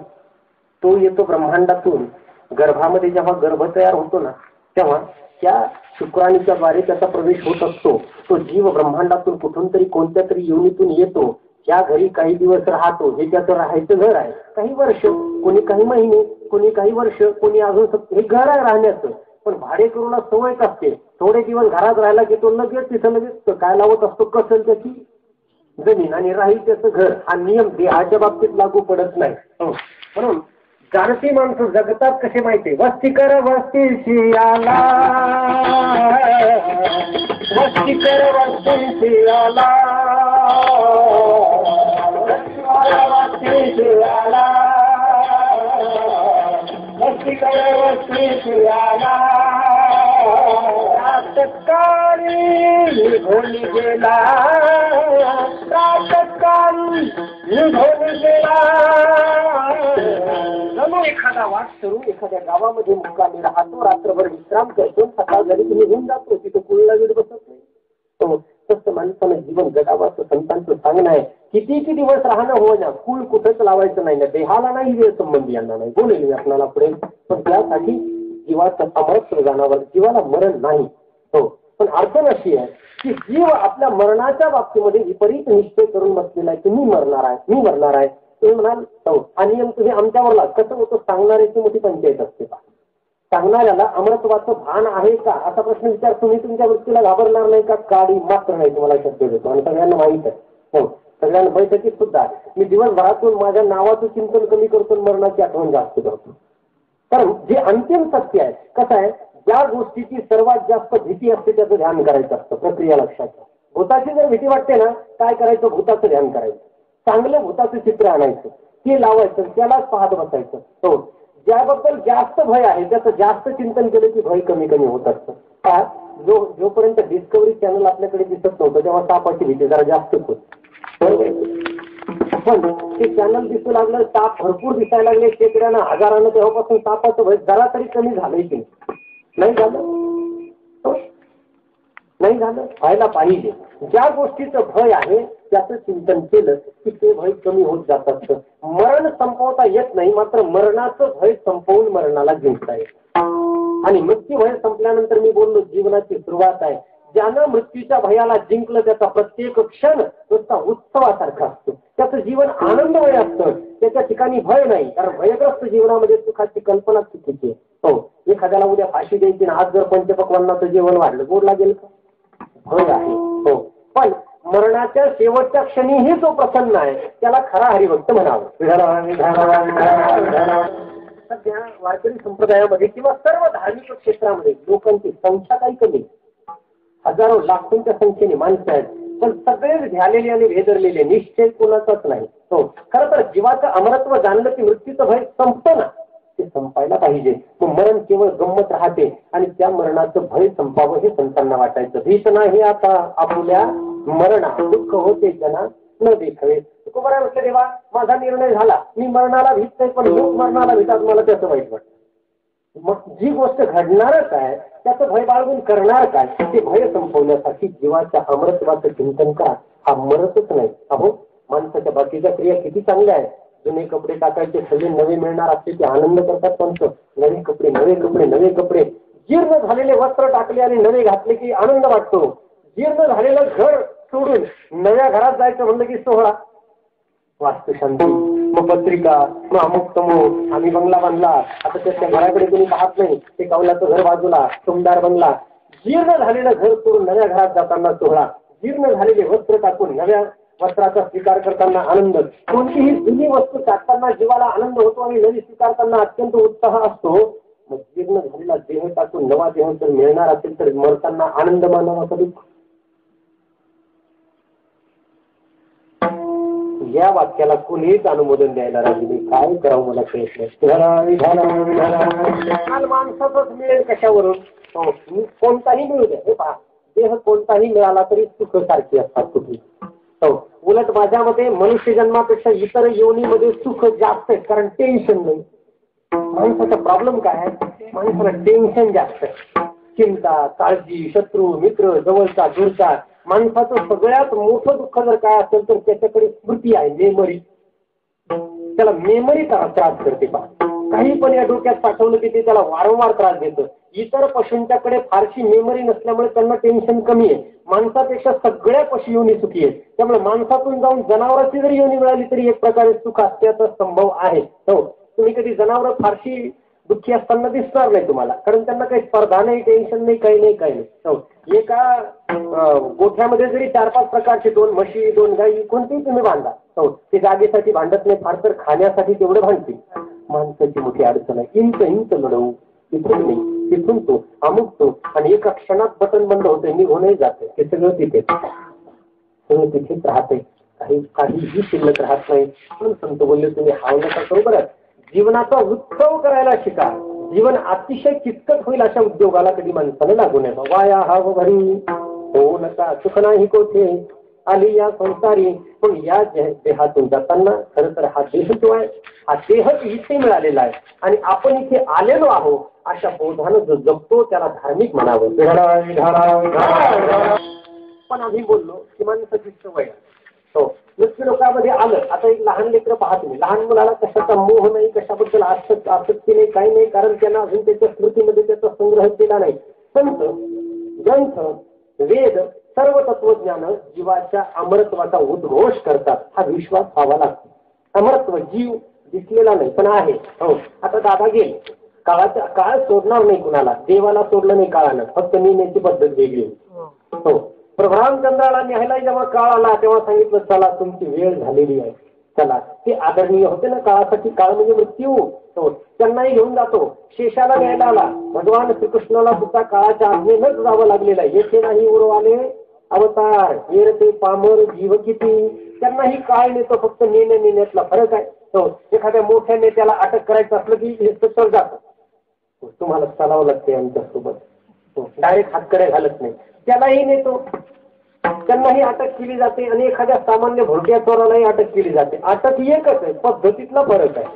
तो येतो ब्रह्मांडातून. गर्भामध्ये जेव्हा गर्भ तयार होतो ना, तेव्हा त्या शुक्राणूच्या द्वारे त्याचा प्रवेश होत असतो. तो जीव ब्रह्मांडातून कुठून तरी कोणत्या तरी योनीतून येतो. त्या घरी काही दिवस राहतो. हे त्याचं राहायचं घर आहे. काही वर्ष, कोणी काही महिने, कोणी काही वर्ष, कोणी अजून, हे घर आहे राहण्याचं. पण भाडेकरूला सवय असते, थोडे दिवस घरात राहायला घेतो, लगेच तिथं लगेच काय लावत असतो, कसल त्याची जमीन आणि राहील त्याचं घर. हा नियम देहाच्या बाबतीत लागू पडत नाही. म्हणून जाणती माणसं जगतात कसे माहिती? वस्ती कर वस्तीशी आला, वस्ती कर वस्तीशी आला, वस्तीशी आला, वस्ती कर वस्तीशी आला. रातकाळी निघून गेला, रातकाळी निघून गेला, जणू एखादा वाट सरून एखाद्या गावामध्ये मुक्कामी राहतो, रात्रभर विश्राम करतो, सकाळ घरी तुम्ही घेऊन जातो, तिथे कुळला वीट बसत नाही. हो, तसं माणसानं जीवन जगावं असं संतांचं सांगणं आहे. किती दिवस राहणं हो ना, कुळ कुठंच लावायचं नाही ना, देहाला नाही वेळ संबंधी यांना नाही, बोलेल मी आपल्याला पुढे. पण त्यासाठी जीवाचं अमरत्व जाणावर, जीवाला मरण नाही. हो, पण अडचण अशी आहे की जीव आपल्या मरणाच्या बाबतीमध्ये विपरीत निश्चय करून बसलेला आहे की मी मरणार आहे, मी मरणार आहे. तुम्ही म्हणाल हो, आणि तुम्ही आमच्यावरला कसं होतं, सांगणाऱ्याची मोठी पंचायत असते का? सांगणाऱ्याला अमरत्वाचं भान आहे का असा प्रश्न विचार तुम्ही तुमच्या वृत्तीला घाबरणार नाही का? काडी मात्र नाही तुम्हाला शब्द देतो आणि सगळ्यांना माहीत आहे. हो, सगळ्यांना बैठकीत सुद्धा मी दिवसभरातून माझ्या नावाचं चिंतन कमी करतो, मरणाची आठवण जास्त करतो. कारण जे अंतिम सत्य आहे कसं आहे, ज्या गोष्टीची सर्वात जास्त भीती असते त्याचं ध्यान करायचं असतं. प्रक्रिया लक्षात घ्या. भूताची जर भीती वाटते ना, काय करायचं, भूताचं ध्यान करायचं. चांगलं भूताचं चित्र आणायचं, ते लावायचं, त्यालाच पाहत बसायचं. हो, ज्याबद्दल जास्त भय आहे त्याचं जास्त चिंतन केलं की भय कमी कमी होत असतं. का जोपर्यंत डिस्कवरी चॅनल आपल्याकडे दिसत नव्हतं तेव्हा सापाची भीती जरा जास्तच होती. पण ते चॅनल दिसू लागलं, साप भरपूर दिसायला लागले, शेकड्यानं हजारानं, तेव्हापासून सापाचं भय जरा तरी कमी झालंय की नाही झालं? नाही झालं, व्हायला पाहिजे. ज्या गोष्टीचं भय आहे त्याचं चिंतन केलं की ते भय कमी होत जात असतं. मरण संपवता येत नाही, मात्र मरणाचं भय संपवून मरणाला जिंकता येत. आणि मृत्यू भय संपल्यानंतर मी बोललो जीवनाची सुरुवात आहे. ज्यानं मृत्यूच्या भयाला जिंकलं त्याचा प्रत्येक क्षण नुसता उत्सवासारखा असतो. त्याचं जीवन आनंदमय असतं, त्याच्या ठिकाणी भय नाही. कारण भयग्रस्त जीवनामध्ये सुखाची कल्पना चुकीची आहे. हो, एखाद्याला उद्या फाशी द्यायची ना, आज जर पंचपक्वान्नाचं जेवण वाढलं, गोड लागेल का? भय आहे. हो, पण मरणाच्या शेवटच्या क्षणीही जो प्रसन्न आहे त्याला खरा हरिभक्त म्हणावं. सध्या वारकरी संप्रदायामध्ये किंवा सर्व धार्मिक क्षेत्रामध्ये लोकांची संख्या काही कमी, हजारो लाखोंच्या संख्येने माणसं आहेत, पण सगळेच झालेले आणि भेदरलेले, निश्चय कोणाचाच नाही. हो, खरं तर जीवाचं अमरत्व जाणलं की मृत्यूचं भय संपतं ना, ते संपायला पाहिजे. मग मरण केवळ गंमत राहते आणि त्या मरणाचं भय संपावं हे संतांना वाटायचं. भीत नाही आता आपुल्या मरणा, दुःख होते जना न देखावे. तुकोबाराय म्हटलं, देवा माझा निर्णय झाला, मी मरणाला भीत नाही, पण लोक मरणाला भीतात, मला त्याचं वाईट वाटतं. मग जी गोष्ट घडणारच आहे त्याचं भय बाळगून करणार काय? ते भय संपवण्यासाठी जीवाच्या अमरत्वाचं चिंतन करा. हा मरतच नाही. अहो, माणसाच्या बाकीच्या क्रिया किती चांगल्या आहेत. जुने कपडे टाकायचे, सगळे नवे मिळणार असते ते आनंद करतात. माणसं नवे कपडे, नवे कपडे, नवे कपडे. जीर्ण झालेले वस्त्र टाकले आणि नवे घातले की आनंद वाटतो. जीर्ण झालेलं घर सोडून नव्या घरात जायचं म्हणलं की सोहळा, वास्तुशांती, मग पत्रिका, मग अमुक तमुक, आम्ही बंगला बांधला, आता त्या घराकडे कोणी पाहत नाही, ते कौलाचं घर बाजूला, टुमदार बंगला. जीर्ण झालेलं घर सोडून नव्या घरात जाताना सोहळा, जीर्ण झालेले वस्त्र टाकून नव्या वस्त्राचा स्वीकार करताना आनंद. कोणतीही जुनी वस्तू टाकताना जीवाला आनंद होतो आणि नवी स्वीकारताना अत्यंत उत्साह असतो. मग जीर्ण झालेला देह टाकून नवा देह जर मिळणार असेल तर मरताना आनंद मानावा कधी? या वाक्याला कोणीच अनुमोदन द्यायला राहिली नाही. काय करावं मला कळत नाही. काल माणसाच मिळेल कशावरून? कोणताही मिळू द्या. हे पहा, देह कोणताही मिळाला तरी सुख सारखी असतात कुठे. उलट माझ्या मते मनुष्य जन्मापेक्षा इतर योनीमध्ये सुख जास्त आहे, कारण टेन्शन नाही. माणसाचा प्रॉब्लेम काय आहे? माणसाला टेन्शन जास्त आहे. चिंता, काळजी, शत्रू, मित्र, जवळचा, दूरचा. माणसाचं सगळ्यात मोठं दुःख जर काय असेल तर त्याच्याकडे स्मृती आहे, मेमरी. त्याला मेमरी त्रास करते. पहा, काही पण या डोक्यात पाठवलं की ते त्याला वारंवार त्रास देतं. इतर पशूंच्याकडे फारशी मेमरी नसल्यामुळे त्यांना टेन्शन कमी आहे. माणसापेक्षा सगळ्या पशु योनी सुखी आहे. त्यामुळे माणसातून जाऊन जनावरांची जरी योनी मिळाली तरी एक प्रकारे सुख असण्याचा संभव आहे. हो, तुम्ही कधी जनावर फारशी दुःखी असताना दिसणार नाही तुम्हाला, कारण त्यांना काही स्पर्धा नाही, टेन्शन नाही, काही नाही, काही नाही. हो, एका गोठ्यामध्ये जरी 4-5 प्रकारचे 2 म्हशी, 2 गाई कोणतेही तुम्ही बांधा, हो, ते जागेसाठी भांडत नाही, फार तर खाण्यासाठी तेवढे भांडतील. माणसाची मोठी अडचण आहे. इंच लढवू, इथून नाही तिथून तो, अमुक तो, आणि एका क्षणात बटन बंद होते, निघूनही जाते. हे सगळं तिथेच राहते. काहीही शिल्लक राहत नाही. म्हणून संत बोलले, तुम्ही हाव नका करू बरं, जीवनाचा उत्सव करायला शिका. जीवन अतिशय किचकट होईल अशा उद्योगाला कधी माणसाने लागू नये. वाया हाव घरी हो नका, सुख नाही कोठे, आली या संसारी. पण या देहातून जाताना खरं तर हा देह जो आहे हा देह इथे मिळालेला आहे आणि आपण इथे आलेलो आहोत अशा बोधानं जो जगतो त्याला धार्मिक म्हणावं. पण आम्ही बोललो की माणसाची सवय हो मृत्यू लोकांमध्ये आलं. आता एक लहान लेकरं पाहत नाही, लहान मुलाला कशाचा मोह नाही, कशाबद्दल आसक्ती नाही, काही नाही, कारण त्यांना अजून त्याच्या स्मृतीमध्ये त्याचा संग्रह केला नाही. संत ग्रंथ वेद सर्व तत्वज्ञान जीवाच्या अमरत्वाचा उद्घोष करतात. हा विश्वास व्हावा लागतो. अमरत्व जीव दिसलेला नाही पण आहे. हो आता दादा गेले, काळ सोडणार नाही कुणाला, देवाला सोडलं नाही काळानं, फक्त नेण्याची पद्धत वेगळी. हो प्रभरामचंद्राला न्यायला जेव्हा काळ आला तेव्हा सांगितलं चला तुमची वेळ झालेली आहे, चला. ते आदरणीय होते ना काळासाठी, काळ म्हणजे मृत्यू. हो त्यांनाही घेऊन जातो. शेषाला न्यायला आला, भगवान श्रीकृष्णाला सुद्धा काळाच्या आज्ञेनंच जावं लागलेलं आहे. येथे नाही उरवाले अवतार येरते पामर जीव किती, त्यांनाही काळ नेतो, फक्त नेण्यातला फरक आहे. हो एखाद्या मोठ्या नेत्याला अटक करायचं असलं की हे सत्तर जातं, तुम्हाला चालावं लागते आमच्यासोबत. डायरेक्ट हातकडे घालत नाही, त्यालाही नेतो, त्यांनाही अटक केली जाते आणि एखाद्या सामान्य भोरक्या चोरालाही अटक केली जाते. अटक एकच आहे, पद्धतीतला फरक आहे.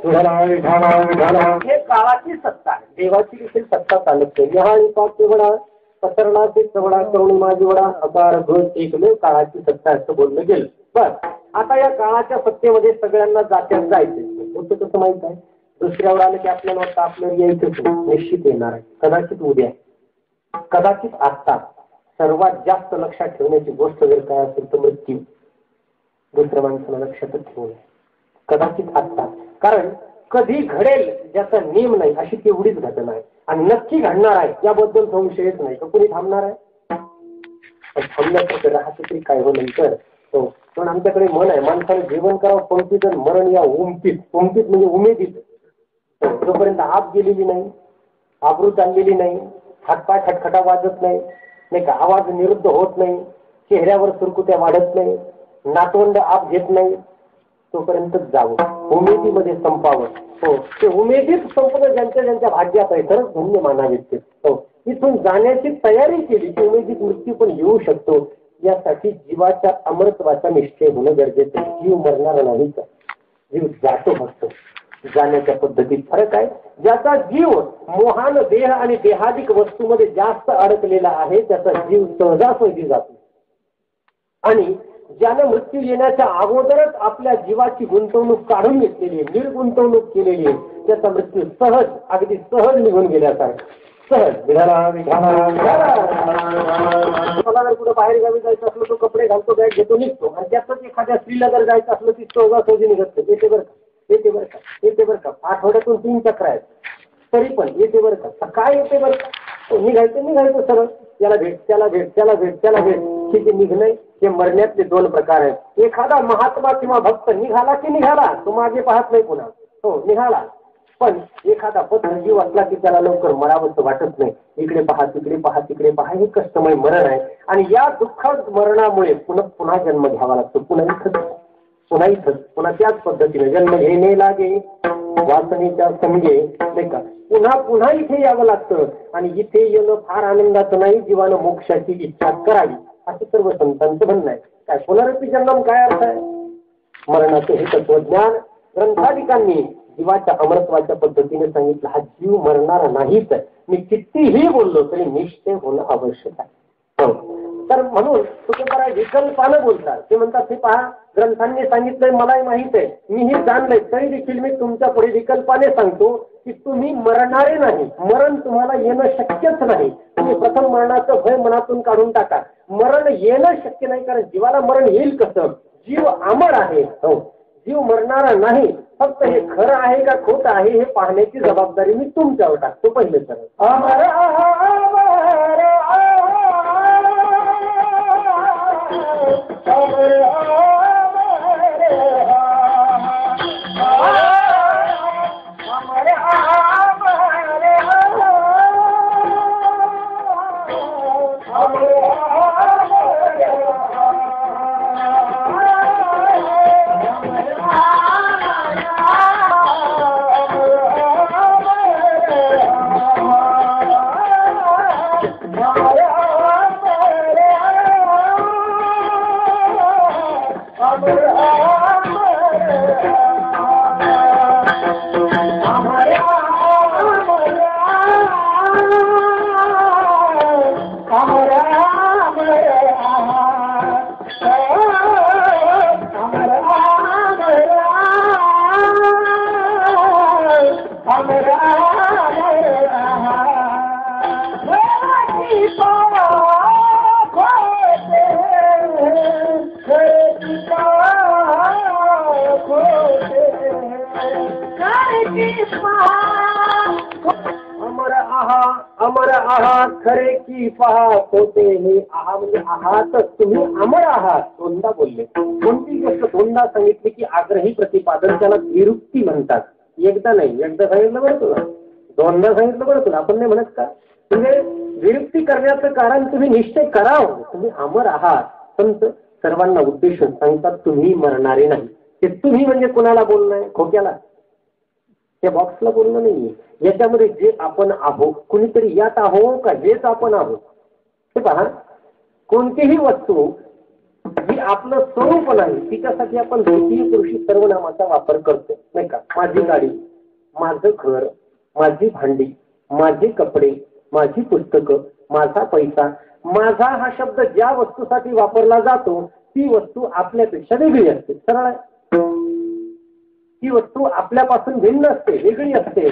हे काळाची सत्ता आहे, देवाची देखील सत्ता चालत नाही. निहाळी पावडा पसरला ते चवडा करुणी माझी वडा अपार घोष एकमेव काळाची सत्ता असं बोललं गेलं. बर आता या काळाच्या सत्तेमध्ये सगळ्यांना जात्यात जायचं होतं. कसं माहित आहे, दुसऱ्यावर आलं की आपल्याला वाटतं आपल्याला यायचंच निश्चित येणार आहे, कदाचित उद्या, कदाचित आता. सर्वात जास्त लक्षात ठेवण्याची गोष्ट जर काय असेल तर मृत्यू. दुसऱ्या माणसाला लक्षातच ठेवू नये, कदाचित आत्ता. कारण कधी घडेल ज्याचा नियम नाही अशी तेवढीच घटना आहे आणि नक्की घडणार आहे याबद्दल संशयच नाही. तर कुणी थांबणार आहे? थांबण्याचं राहतं तरी काय हो नंतर. पण आमच्याकडे मन आहे, माणसाने जीवन करावं पंक्तीत आणि मरण या उमटीत. पंक्तीत म्हणजे उमेदीत. जोपर्यंत आत गेलेली नाही, आबरू चाललेली नाही, हातपाय खटखटा वाजत नाही का, आवाज निरुद्ध होत नाही, चेहऱ्यावर सुरकुत्या वाढत नाही, नातवंड आप घेत नाही, तोपर्यंतच जावं, उमेदीमध्ये संपावं. हो ते उमेदीत संपणं ज्यांच्या भाग्यात आहे खरंच धन्य मानावेत ते. हो इथून जाण्याची तयारी केली की उमेदीत मृत्यू पण येऊ शकतो. यासाठी जीवाच्या अमरत्वाचा निश्चय होणं गरजेचं आहे. जीव मरणारा नाही का, जीव जातो फक्त. जाण्याच्या पद्धतीत फरक आहे. ज्याचा जीव मोहान देह आणि देहादिक वस्तूमध्ये जास्त अडकलेला आहे त्याचा जीव सहजासहजी जातो. आणि ज्यानं मृत्यू येण्याच्या अगोदरच आपल्या जीवाची गुंतवणूक काढून घेतलेली आहे, निर्गुंतवणूक केलेली आहे, त्याचा मृत्यू सहज, अगदी सहज निघून गेल्यासारखं. सहज मला जर कुठं बाहेर गावी जायचं असलं तो कपडे घालतो, बॅग घेतो, निघतो. आणि त्यातच एखाद्या स्त्रीला जर जायचं असलं ती सहजासहजी निघत नाही. येते बरं का, येते बरं का, येते बरं का. आठवड्यातून 3 चक्र आहेत तरी पण येते बरं का. काय येते बरं का, निघायचं सरळ. त्याला भेट, त्याला भेट, त्याला भेट, त्याला भेट. ठीक आहे, निघणे हे मरण्यातले 2 प्रकार आहेत. एखादा महात्मा किंवा भक्त निघाला की निघाला, तो मागे पाहत नाही पुन्हा. हो निघाला. पण एखादा बद्ध जीव असला की त्याला लवकर मरावंसं वाटत नाही. इकडे पहा, तिकडे पहा, तिकडे पहा, हे कष्टमय मरण आहे. आणि या दुःखद मरणामुळे पुन्हा जन्म घ्यावा लागतो. पुन्हा त्याच पद्धतीने जन्म घेणे लागे वासनेच्या संगे, नाही का. पुन्हा इथे यावं लागतं. आणि इथे येणं फार आनंदाचं नाही, जीवानं मोक्षाची इच्छा करावी असं सर्व संतांचं म्हणणं आहे. काय पुनरपी जन्म काय अर्थ आहे? मरणाचं हे तत्वज्ञान ग्रंथाधिकांनी जीवाच्या अमरत्वाच्या पद्धतीने सांगितलं. हा जीव मरणारा नाहीच आहे. मी कितीही बोललो तरी निश्चय होणं आवश्यक आहे. तर म्हणून तुकोबाराय विकल्पानं बोलतात. ते म्हणतात हे पहा, ग्रंथांनी सांगितलंय, मलाही माहित आहे, मीही जाणलंय, तरी देखील मी तुमच्या पुढे विकल्पाने सांगतो की तुम्ही मरणारे नाही. मरण तुम्हाला येणं शक्यच नाही. तुम्ही प्रथम मरणाचं भय मनातून काढून टाका. मरण येणं शक्य नाही, कारण जीवाला मरण येईल कसं? जीव अमर आहे. हो जीव मरणारा नाही. फक्त हे खरं आहे का खोटं आहे हे पाहण्याची जबाबदारी मी तुमच्यावर टाकतो. पहिले तर अमर अमर आहात खरे की पहा खोटे हे आहा म्हणजे आहात तुम्ही अमर आहात दोनदा बोलले. कोणती गोष्ट दोनदा सांगितली की आग्रही प्रतिपादन, त्याला विरुक्ती म्हणतात. एकदा नाही, एकदा सांगितलं बरं तुला, दोनदा सांगितलं बरं तुला, आपण नाही म्हणत का? म्हणजे विरुक्ती करण्याचं कारण तुम्ही निश्चय करावं. तुम्ही अमर आहात. संत सर्वांना उद्देशून सांगतात तुम्ही मरणारे नाही. ते तुम्ही म्हणजे कोणाला बोलणं आहे? खोट्याला, त्या बॉक्सला बोलणं नाहीये. याच्यामध्ये जे आपण आहोत, कुणीतरी यात आहो का हेच आपण आहोत हे पहा. कोणतीही वस्तू जी आपलं स्वरूप नाही तिच्यासाठी आपण द्वितीय पुरुषी सर्वनामाचा वापर करतो नाही का? माझी गाडी, माझं घर, माझी भांडी, माझे कपडे, माझी पुस्तकं, माझा पैसा. माझा हा शब्द ज्या वस्तूसाठी वापरला जातो ती वस्तू आपल्यापेक्षा वेगळी असते. सरळ आहे. ती वस्तू आपल्यापासून भिन्न असते, वेगळी असते.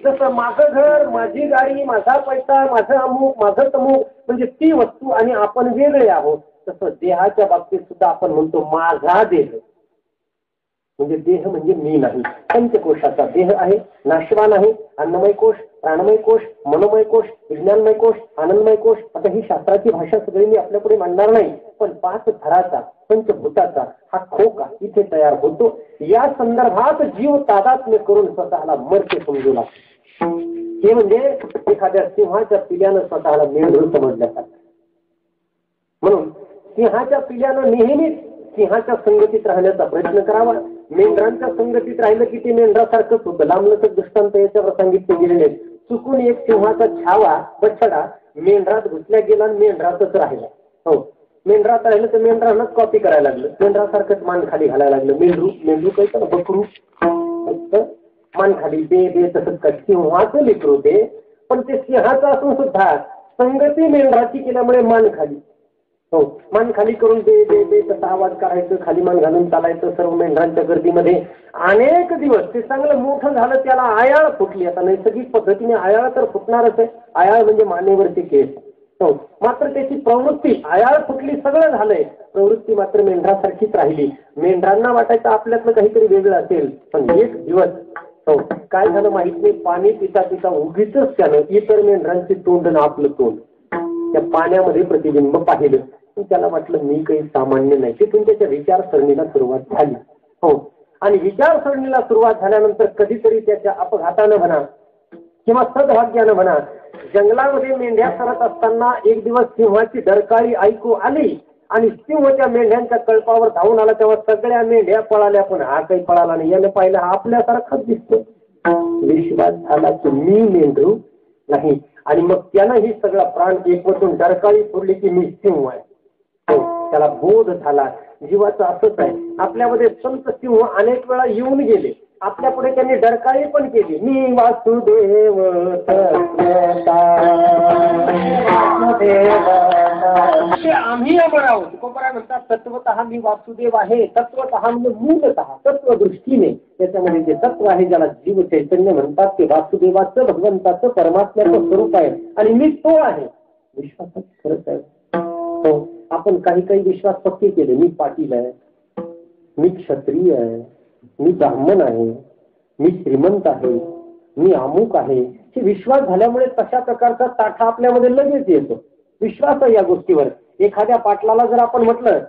जसं माझं घर, माझी गाडी, माझा पैसा, माझं अमुक, माझं तमुक, म्हणजे ती वस्तू आणि आपण वेगळे आहोत. तसं देहाच्या बाबतीत सुद्धा आपण म्हणतो माझा देह, म्हणजे देह म्हणजे मी नाही. पंचकोशाचा देह आहे, नाशवान आहे. अन्नमय कोश, प्राणमय कोश, मनोमय कोश, विज्ञानमय कोश, आनंदमय कोश. आता ही शास्त्राची भाषा सगळी मी आपल्यापुढे मांडणार नाही, पण 5 थराचा पंचभूताचा हा खोका इथे तयार होतो. या संदर्भात जीव तादात्म्य करून स्वतःला मरते समजू लागतो. हे म्हणजे एखाद्या सिंहाच्या पिल्यानं स्वतःला मेंढरू समजल्यासारखं. म्हणून सिंहाच्या पिल्यानं नेहमीच सिंहाच्या संगतीत राहण्याचा प्रयत्न करावा. मेंढरांच्या संगतीत राहिलं की ते मेंढरासारखंच होतं. लांबलचक दृष्टांत याच्यावर सांगितले गेलेले. चुकून एक सिंहाचा छावा बछडा मेंढरात घुसल्या गेला आणि मेंढरातच राहिला. हो, मेंढरात राहिलं तर मेंढरानंच कॉपी करायला लागलं, मेंढरासारखंच मान खाली घालायला लागलं. मेंढरू काही तर बकरू मान खाली दे दे तसंच का सिंहाचं लेकरू ते. पण ते सिंहाचं असून सुद्धा संगती मेंढराची केल्यामुळे मान खाली. हो, मान खाली करून दे दे दे तसा आवाज करायचं, खाली मान घालून चालायचं सर्व मेंढरांच्या गर्दीमध्ये अनेक दिवस. ते चांगलं मोठं झालं, त्याला आयाळ फुटली. आता नैसर्गिक पद्धतीने आयाळ तर फुटणारच आहे. आयाळ म्हणजे मानेवरचे केस. हो, मात्र त्याची प्रवृत्ती आयाळ फुटली, सगळं झालंय, प्रवृत्ती मात्र मेंढरासारखीच राहिली. मेंढरांना वाटायचं आपल्यातलं काहीतरी वेगळं असेल. पण एक दिवस हो काय झालं माहित नाही, पाणी पिता पिता उगीच त्यानं इतर मेंढरांचे तोंड ना आपलं तोंड त्या पाण्यामध्ये प्रतिबिंब पाहिलं. त्याला वाटलं मी काही सामान्य नाही. तिथून त्याच्या विचारसरणीला सुरुवात झाली. हो, आणि विचारसरणीला सुरुवात झाल्यानंतर कधीतरी त्याच्या अपघातानं म्हणा किंवा सद्भाग्यानं म्हणा, जंगलामध्ये मेंढ्या सरत असताना एक दिवस सिंहाची डरकाळी ऐकू आली आणि सिंह त्या मेंढ्यांच्या कळपावर धावून आला. तेव्हा सगळ्या मेंढ्या पळाल्या, पण हा काही पळाला नाही. याने पाहिलं आपल्यासारखाच दिसतो. विश्वास झाला की मी मेंढरू नाही. आणि मग त्यानं ही सगळा प्राण एकवटून डरकाळी सोडली की मी सिंह आहे. त्याला बोध झाला. जीवाचं असंच आहे. आपल्यामध्ये संत सिंह अनेक वेळा येऊन गेले, आपल्या पुढे त्यांनी डरकाळी पण केली. मी वासुदेव आम्ही अमर आहोत. तुकोबरा म्हणतात तत्वतः मी वासुदेव आहे. तत्वतः म्हणजे मूलतः तत्वदृष्टीने त्याच्यामध्ये जे तत्व आहे ज्याला जीव चैतन्य म्हणतात ते वासुदेवाचं भगवंताचं परमात्म्याचं स्वरूप आहे आणि मी तो आहे. विश्वासात खरंच आहे. हो, आपण काही काही विश्वास पक्के केले. मी पाटील आहे, मी क्षत्रिय आहे, मी ब्राह्मण आहे, मी श्रीमंत आहे, मी अमुक आहे. हे विश्वास झाल्यामुळे तशा प्रकारचा ताठा आपल्यामध्ये लगेच येतो. विश्वास आहे या गोष्टीवर. एखाद्या पाटलाला जर आपण म्हटलं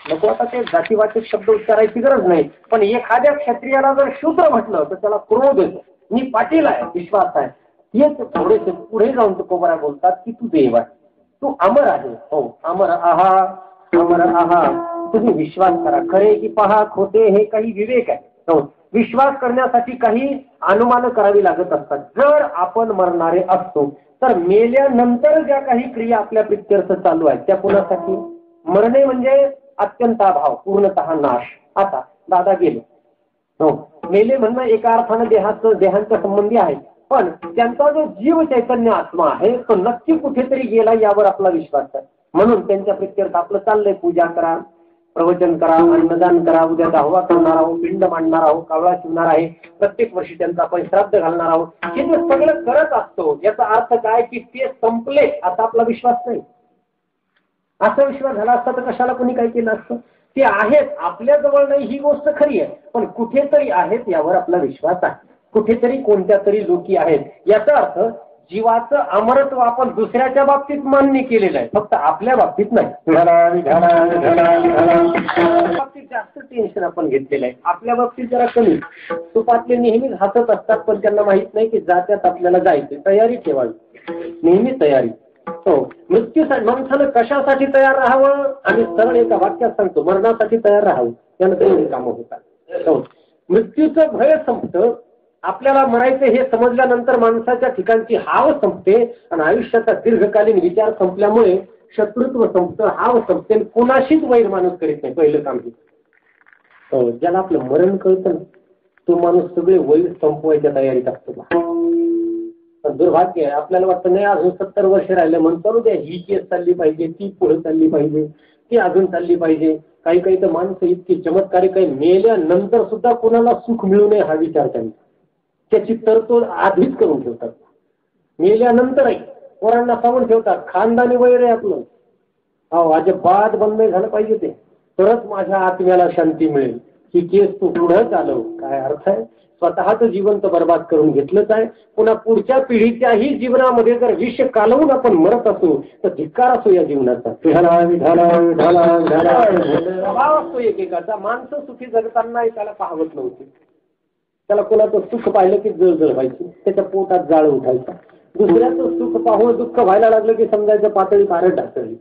नको आता ते जातीवाचक शब्द उच्चारायची गरज नाही, पण एखाद्या क्षत्रियाला जर शूद्र म्हटलं तर त्याला क्रोध येतो. मी पाटील आहे, विश्वास आहे. हेच थोडेसे पुढे जाऊन तुकोबरा बोलतात की तू देव आहे, तू अमर आहे. हो, अमर आहात, अमर आहात. तुम्ही विश्वास करा. खरे की पहा खोटे हे काही विवेक आहे. हो, विश्वास करण्यासाठी काही अनुमान करावी लागत असतात. जर आपण मरणारे असतो तर मेल्यानंतर ज्या काही क्रिया आपल्या प्रित्यर्थ चालू आहेत त्या कोणासाठी? मरणे म्हणजे अत्यंत अभाव, पूर्णतः नाश. आता दादा गेले, हो, मेले म्हणणं एका अर्थानं देहांच्या संबंधी आहे, पण त्यांचा जो जीव चैतन्य आत्मा आहे तो नक्की कुठेतरी गेला यावर आपला विश्वास आहे. म्हणून त्यांच्या प्रित्यर्थ आपलं चाललंय, पूजा करा, प्रवचन करा, अन्नदान करा, उद्या दहावा करणार आहोत, पिंड मांडणार आहोत, कावळा शिवणार आहे, प्रत्येक वर्षी त्यांचा आपण श्राद्ध घालणार आहोत, हे जे सगळं करत असतो याचा अर्थ काय की ते संपले असा आपला विश्वास नाही. असा विश्वास झाला असता तर कशाला कोणी काय केलं असतं. ते आहेत आपल्या जवळ नाही ही गोष्ट खरी आहे, पण कुठेतरी आहेत यावर आपला विश्वास आहे. कुठेतरी कोणत्या तरी लोकी आहेत. याचा अर्थ जीवाचं अमरत्व आपण दुसऱ्याच्या बाबतीत मान्य केलेलं आहे, फक्त आपल्या बाबतीत नाही. बाबतीत जास्त टेन्शन आपण घेतलेलं आहे, आपल्या बाबतीत जरा कमी. सुपातले नेहमीच हसत असतात, पण त्यांना माहित नाही की जात्यात आपल्याला जायचे, तयारी ठेवावी, नेहमी तयारी. हो, मृत्यूसाठी माणसानं कशासाठी तयार राहावं, आणि सरळ एका वाक्यात सांगतो, मरणासाठी तयार राहावं, त्यानं तेवढी कामं होतात. हो, मृत्यूचं भय संपतं. आपल्याला मरायचं हे समजल्यानंतर माणसाच्या ठिकाणची हाव संपते आणि आयुष्याचा दीर्घकालीन विचार संपल्यामुळे शत्रुत्व संपतं, हाव संपते, कोणाशीच वैर माणूस करीत नाही. पहिलं काम हे. ज्याला आपलं मरण कळतं तो माणूस सगळे वैर संपवायच्या तयारीत असतो. दुर्भाग्य आहे, आपल्याला वाटतं नाही अजून 70 वर्ष राहिले म्हणतो द्या, ही केस चालली पाहिजे, ती पुढे चालली पाहिजे, ती अजून चालली पाहिजे. काही काही तर माणसं इतकी चमत्कारी, काही मेल्यानंतर सुद्धा कोणाला सुख मिळू नये हा विचार त्यांचा, त्याची तरतूद आधीच करून ठेवतात. मेल्यानंतरही पोरांना सांगून ठेवतात खानदानी वैर आहे आपलं, हो अजिबात बंद नाही झालं पाहिजे ते, तरच माझ्या आत्म्याला शांती मिळेल. ही केस तू पुढे चालव. काय अर्थ आहे? स्वतःच जीवन तर बर्बाद करून घेतलंच आहे, पुन्हा पुढच्या पिढीच्याही जीवनामध्ये जर विष कालवून आपण मरत असू तर धिक्कार असो या जीवनाचा. स्वभाव असतो एकेकाचा. माणसं सुखी जगताना त्याला पाहवत नव्हती, त्याला कोणाचं सुख पाहिलं की जळजळ व्हायची, त्याच्या पोटात जाळ उठायचा. दुसऱ्याचं सुख पाहून दुःख व्हायला लागलं की समजायचं पातळी फारच ढासळली.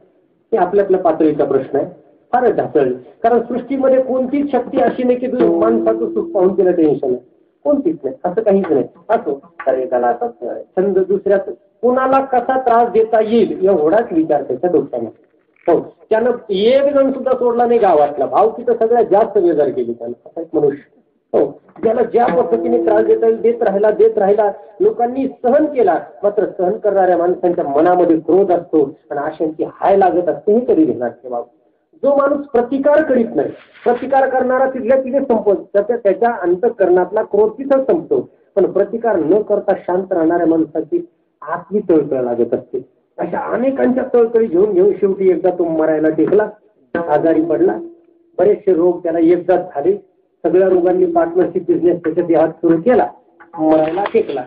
हे आपल्या आपल्या पातळीचा प्रश्न आहे, फारच ढासळली. कारण सृष्टीमध्ये कोणतीच शक्ती अशी नाही की माणसाचं सुख पाहून तिला टेन्शन आहे, कोणतीच नाही, असं काहीच नाही. असो तर एकाला असा छंद, दुसऱ्याच कोणाला कसा त्रास देता येईल एवढाच विचार त्याच्या डोक्यामध्ये. हो, त्यानं एक जण सुद्धा सोडला नाही गावातला. भावकी तर सगळ्यात जास्त बेजार केली त्यानं, असा एक मनुष्य. हो, ज्याला ज्या पद्धतीने त्रास देता येईल देत राहिला. लोकांनी सहन केला, मात्र सहन करणाऱ्या माणसांच्या मनामध्ये क्रोध असतो आणि आशांची हाय लागत असते. हे कधी घेणार ठेवा. जो माणूस प्रतिकार करीत नाही, प्रतिकार करणारा तिथल्या तिथे संपतो, त्याच्या अंतःकरणातला क्रोध तिथं संपतो. पण प्रतिकार न करता शांत राहणाऱ्या माणसाची आतली तळतळ लागत असते. अशा अनेकांच्या तळतळी घेऊन शेवटी एकदा तो मरायला टेकला, आजारी पडला. बरेचसे रोग त्याला एकदाच झाले. सगळ्या रोगांनी पार्टनरशिप बिझनेस त्याच्या हात सुरू केला, मरायला टेकला.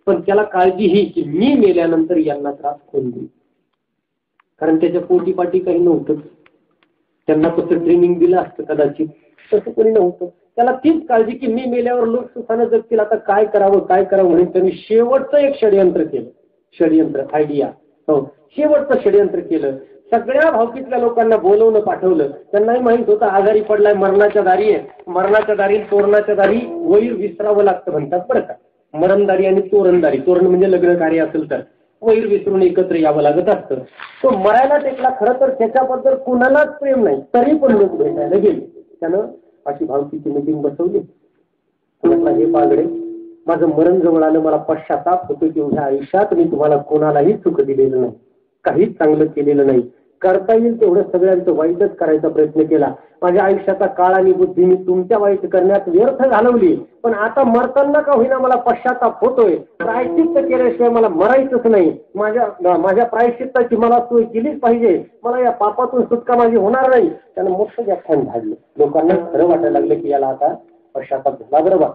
पण त्याला काळजी ही की मी मेल्यानंतर यांना त्रास कोण देईल, कारण त्याच्या पोटीपाटी काही नव्हतं. त्यांना कसं ट्रेनिंग दिलं असतं कदाचित, तसं कोणी नव्हतं. त्याला तीच काळजी की मी मेल्यावर लोक सुखानं जगतील, आता काय करावं म्हणून त्यांनी शेवटचं एक षडयंत्र केलं. षडयंत्र आयडिया, हो, शेवटचं षडयंत्र केलं. सगळ्या भावकीतल्या लोकांना बोलवलं, पाठवलं. त्यांनाही माहित होतं आजारी पडलाय, मरणाच्या दारी आहे. मरणाच्या दारी तोरणाच्या दारी वैर विसरावं लागतं म्हणतात बरं का. मरणदारी आणि तोरणदारी, तोरण म्हणजे लग्न कार्य असेल तर वैर विसरून एकत्र यावं लागत असतं. तो मरायला टेकला. खरं तर त्याच्याबद्दल कुणालाच प्रेम नाही, तरी पण लोक भेटायला गेले. त्यानं अशी भावकीची मीटिंग बसवली. हे पागडे, माझं मरण जवळ आलं, मला पश्चाताप होतो की एवढ्या आयुष्यात मी तुम्हाला कोणालाही सुख दिलेलं नाही, काहीच चांगलं केलेलं नाही. करता येईल तेवढं सगळ्यांचं वाईटच करायचा प्रयत्न केला. माझ्या आयुष्याचा काळ आणि बुद्धी मी तुमच्या वाईट करण्यात व्यर्थ घालवली. पण आता मरताना का होईना मला पश्चाताप होतोय. प्रायश्चित्त केल्याशिवाय मला मरायचंच नाही. माझ्या प्रायश्चित्ताची मला सोय केलीच पाहिजे. मला या पापातून सुटका माझी होणार नाही. त्यानं मोठं व्याख्यान झाडलं. लोकांना खरं वाटायला लागलं की याला आता पश्चाताप झाला. बरोबर,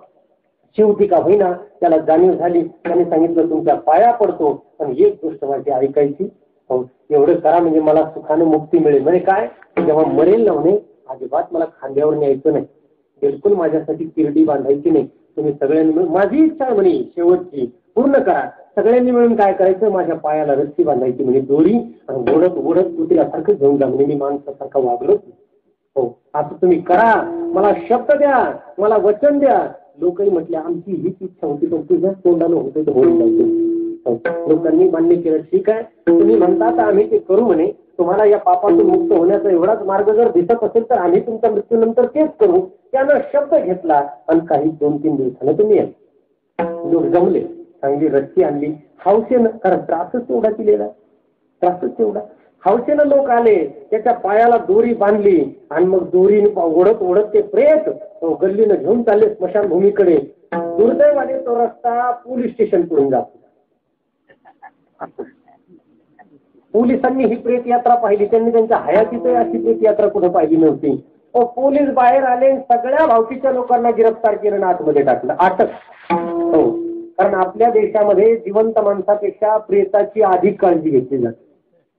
शेवटी का होईना त्याला जाणीव झाली. त्याने सांगितलं तुमच्या पाया पडतो, पण एक गोष्ट माझी ऐकायची, हो एवढं करा म्हणजे मला सुखानं मुक्ती मिळेल. म्हणजे काय, जेव्हा मरेल ना म्हणे अजिबात मला खांद्यावर न्यायचं नाही, बिलकुल माझ्यासाठी किरडी बांधायची नाही. तुम्ही सगळ्यांनी मिळून, माझी इच्छा आहे म्हणे शेवटची, पूर्ण करा. सगळ्यांनी मिळून काय करायचं, माझ्या पायाला रस्सी बांधायची म्हणे दोरी, आणि ओढत कुत्र्यासारखं घेऊन जा म्हणे. मी माणसासारखा वागलोच. हो, असं तुम्ही करा, मला शब्द द्या, मला वचन द्या. लोकही म्हटले आमची हीच इच्छा होती, पण तुझ्याच तोंडानं होतं तर होऊन जायचं. लोकांनी मान्य केलं. ठीक आहे, तुम्ही म्हणता तर आम्ही ते करू म्हणे. तुम्हाला या पापातून मुक्त होण्याचा एवढाच मार्ग जर दिसत असेल तर आम्ही तुमच्या मृत्यूनंतर तेच करू. त्यानं शब्द घेतला आणि काही 2-3 दिवसानं तुम्ही लोक जमले. चांगली रस्सी आणली हौसेनं, कारण त्रासच तेवढा केलेला, त्रासच तेवढा. हौसेनं लोक आले, त्याच्या पायाला दोरी बांधली आणि मग दोरीने ओढत ओढत ते प्रेत गल्लीनं घेऊन चालले स्मशानभूमीकडे. दुर्दैवाने तो रस्ता पोलीस स्टेशन करून जातो. पोलिसांनी ही प्रेत यात्रा पाहिली, त्यांनी त्यांच्या हयातीतही अशी प्रेत यात्रा कुठे पाहिली नव्हती. पोलीस बाहेर आले, सगळ्या भावकीच्या लोकांना गिरफ्तार केलं, आतमध्ये टाकलं, अटक. हो, कारण आपल्या देशामध्ये जिवंत माणसापेक्षा प्रेताची अधिक काळजी घेतली जाते.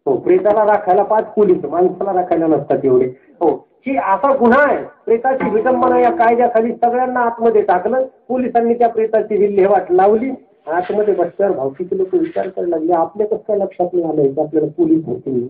हो, प्रेताला राखायला 5 पोलीस, माणसाला राखायला नसतात एवढे. हो, ही असा गुन्हा आहे. प्रेताची विडंबना या कायद्याखाली सगळ्यांना आतमध्ये टाकलं. पोलिसांनी त्या प्रेताची विल्हेवाट लावली. आतमध्ये बसल्यावर भावकीचे लोक विचार करायला लागले, आपल्या कसं काय लक्षात नाही आलं की आपल्याला पोलीस होते.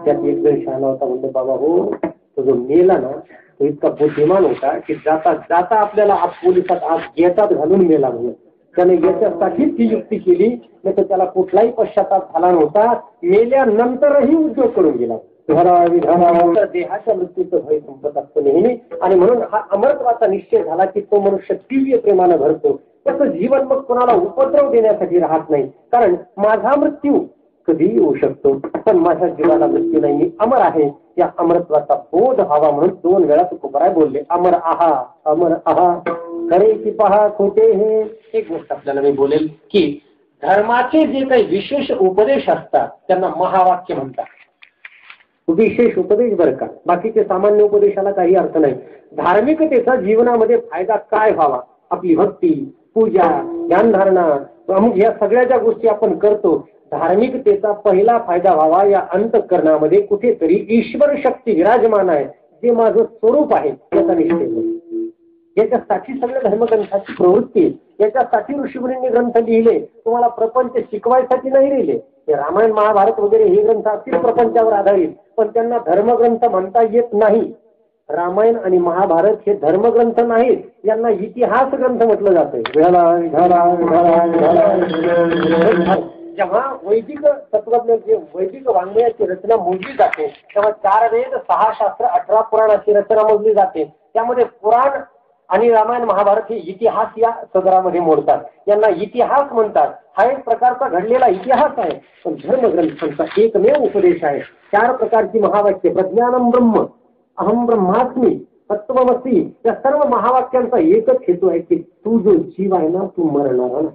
त्यात एक जण शहाणा होता, म्हणतो बाबा हो, तो जो मेला ना तो इतका बुद्धिमान होता की जाता जाता आपल्याला पोलिसात आज गेटात घालून मेला म्हणून. त्याने याच्यासाठीच ही युक्ती केली, नाही तर त्याला कुठलाही पश्चाताप झाला नव्हता. मेल्यानंतरही उद्योग करून गेला. देहाच्या मृत्यूचं भय संपत असतं नेहमी, आणि म्हणून हा अमरत्वाचा निश्चय झाला की तो मनुष्य दिव्य प्रेमानं भरतो. त्याचं जीवन मग कोणाला उपद्रव देण्यासाठी राहत नाही, कारण माझा मृत्यू कधी येऊ शकतो पण माझ्या जीवाला मृत्यू नाही, मी अमर आहे. या अमरत्वाचा बोध व्हावा म्हणून 2 वेळा तुकोबाराय बोलले, अमर आहा, अमर आहा, खरे की पहा खोटे हे. एक गोष्ट आपल्याला मी बोलेल की धर्माचे जे काही विशेष उपदेश असतात त्यांना महावाक्य म्हणतात. विशेष उपदेश बरं का, बाकीचे सामान्य उपदेशाला काही अर्थ नाही. धार्मिकतेचा जीवनामध्ये फायदा काय व्हावा, आपली भक्ती, पूजा, ध्यानधारणा, अमुक या सगळ्या ज्या गोष्टी आपण करतो, धार्मिकतेचा पहिला फायदा व्हावा या अंतःकरणामध्ये कुठेतरी ईश्वर शक्ती विराजमान आहे, जे माझं स्वरूप आहे याचा निश्चय होतो. याच्यासाठी सगळ्या धर्मग्रंथाची प्रवृत्ती, याच्यासाठी ऋषीमुनींनी ग्रंथ लिहिले. तुम्हाला प्रपंच शिकवायसाठी नाही लिहिले. हे रामायण महाभारत वगैरे हे ग्रंथ असतील प्रपंचावर आधारित, पण त्यांना धर्मग्रंथ म्हणता येत नाही. रामायण आणि महाभारत हे धर्मग्रंथ नाहीत, यांना इतिहास ग्रंथ म्हटलं जातंय. जेव्हा वैदिक तत्वज्ञ जे वैदिक वाङ्मयाची रचना मोजली जाते तेव्हा 4 वेद, 6 शास्त्र, 18 पुराणाची रचना मोजली जाते. त्यामध्ये पुराण आणि रामायण महाभारत हे इतिहास या सदरामध्ये मोडतात. यांना इतिहास म्हणतात. हा एक प्रकारचा घडलेला इतिहास आहे. पण धर्मग्रंथांचा एकमेव उपदेश आहे. 4 प्रकारची महावाक्य, प्रज्ञानम ब्रह्म, अहम ब्रह्मास्मी, तत्वमसी, या सर्व महावाक्यांचा एकच हेतू आहे की तू जो जीव आहे ना तू मरणार नाही.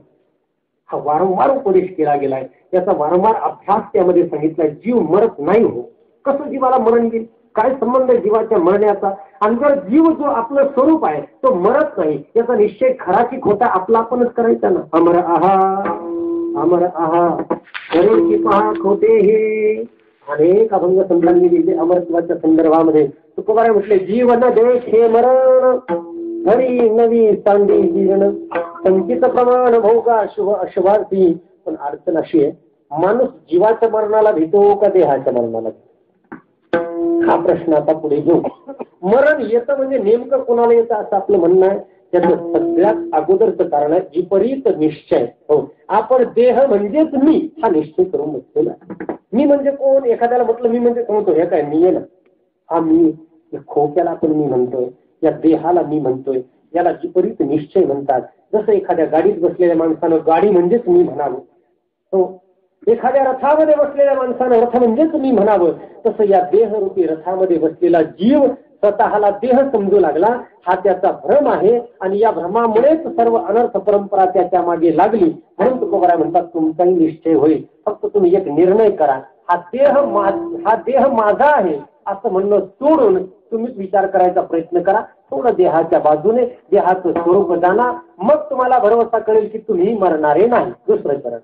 हा वारंवार उपदेश केला गेलाय, याचा वारंवार अभ्यास त्यामध्ये सांगितलाय. जीव मरत नाही. हो, कसं जीवाला मरण येईल, काय संबंध आहे जीवाच्या मरण्याचा. आणि जर जीव जो आपलं स्वरूप आहे तो मरत नाही, याचा निश्चय खरा की खोटा आपला आपणच करायचा ना. अमर आहा, अमर आहा, खरे की पहा खोटे हे. अनेक अभंग संतांनी लिहिले अमरत्वाच्या संदर्भामध्ये. तुकोबाराय म्हटले, जीवन देखे मरण, हरी नवी चांदी जीर्ण, संचित प्रमाण भोगा शुभ अशुभार्थी. पण अडचण अशी आहे, माणूस जीवाच्या मरणाला भीतो का देहाच्या मरणाला भीतो, हा प्रश्न आता पुढे घेऊ. मरण येतं म्हणजे नेमकं कोणाला येतं असं आपलं म्हणणं आहे. त्याचं सगळ्यात अगोदरचं कारण आहे विपरीत निश्चय. हो, आपण देह म्हणजेच मी हा निश्चय करून बसलेला. मी म्हणजे कोण, एखाद्याला म्हटलं मी म्हणजे कोण, हे काय मी आहे ना, हा मी. खोक्याला पण मी म्हणतोय, या देहाला मी म्हणतोय, याला विपरीत निश्चय म्हणतात. जसं एखाद्या गाडीत बसलेल्या माणसानं गाडी म्हणजेच मी म्हणावं, हो, एखाद्या रथामध्ये बसलेल्या माणसानं रथ म्हणजेच मी म्हणावं, तसं या देहरूपी रथामध्ये बसलेला जीव स्वतःला देह समजू लागला. हा त्याचा भ्रम आहे आणि या भ्रमामुळेच सर्व अनर्थ परंपरा त्याच्या मागे लागली. म्हणून तुकोबाराय म्हणतात, तुमचाही निश्चय होईल, फक्त तुम्ही एक निर्णय करा, हा देह माझा आहे असं म्हणणं सोडून तुम्हीच विचार करायचा प्रयत्न करा. थोडं देहाच्या बाजूने देहाचं स्वरूप जाणा, मग तुम्हाला भरवसा कळेल की तुम्ही मरणारे नाही. दुसरं करा.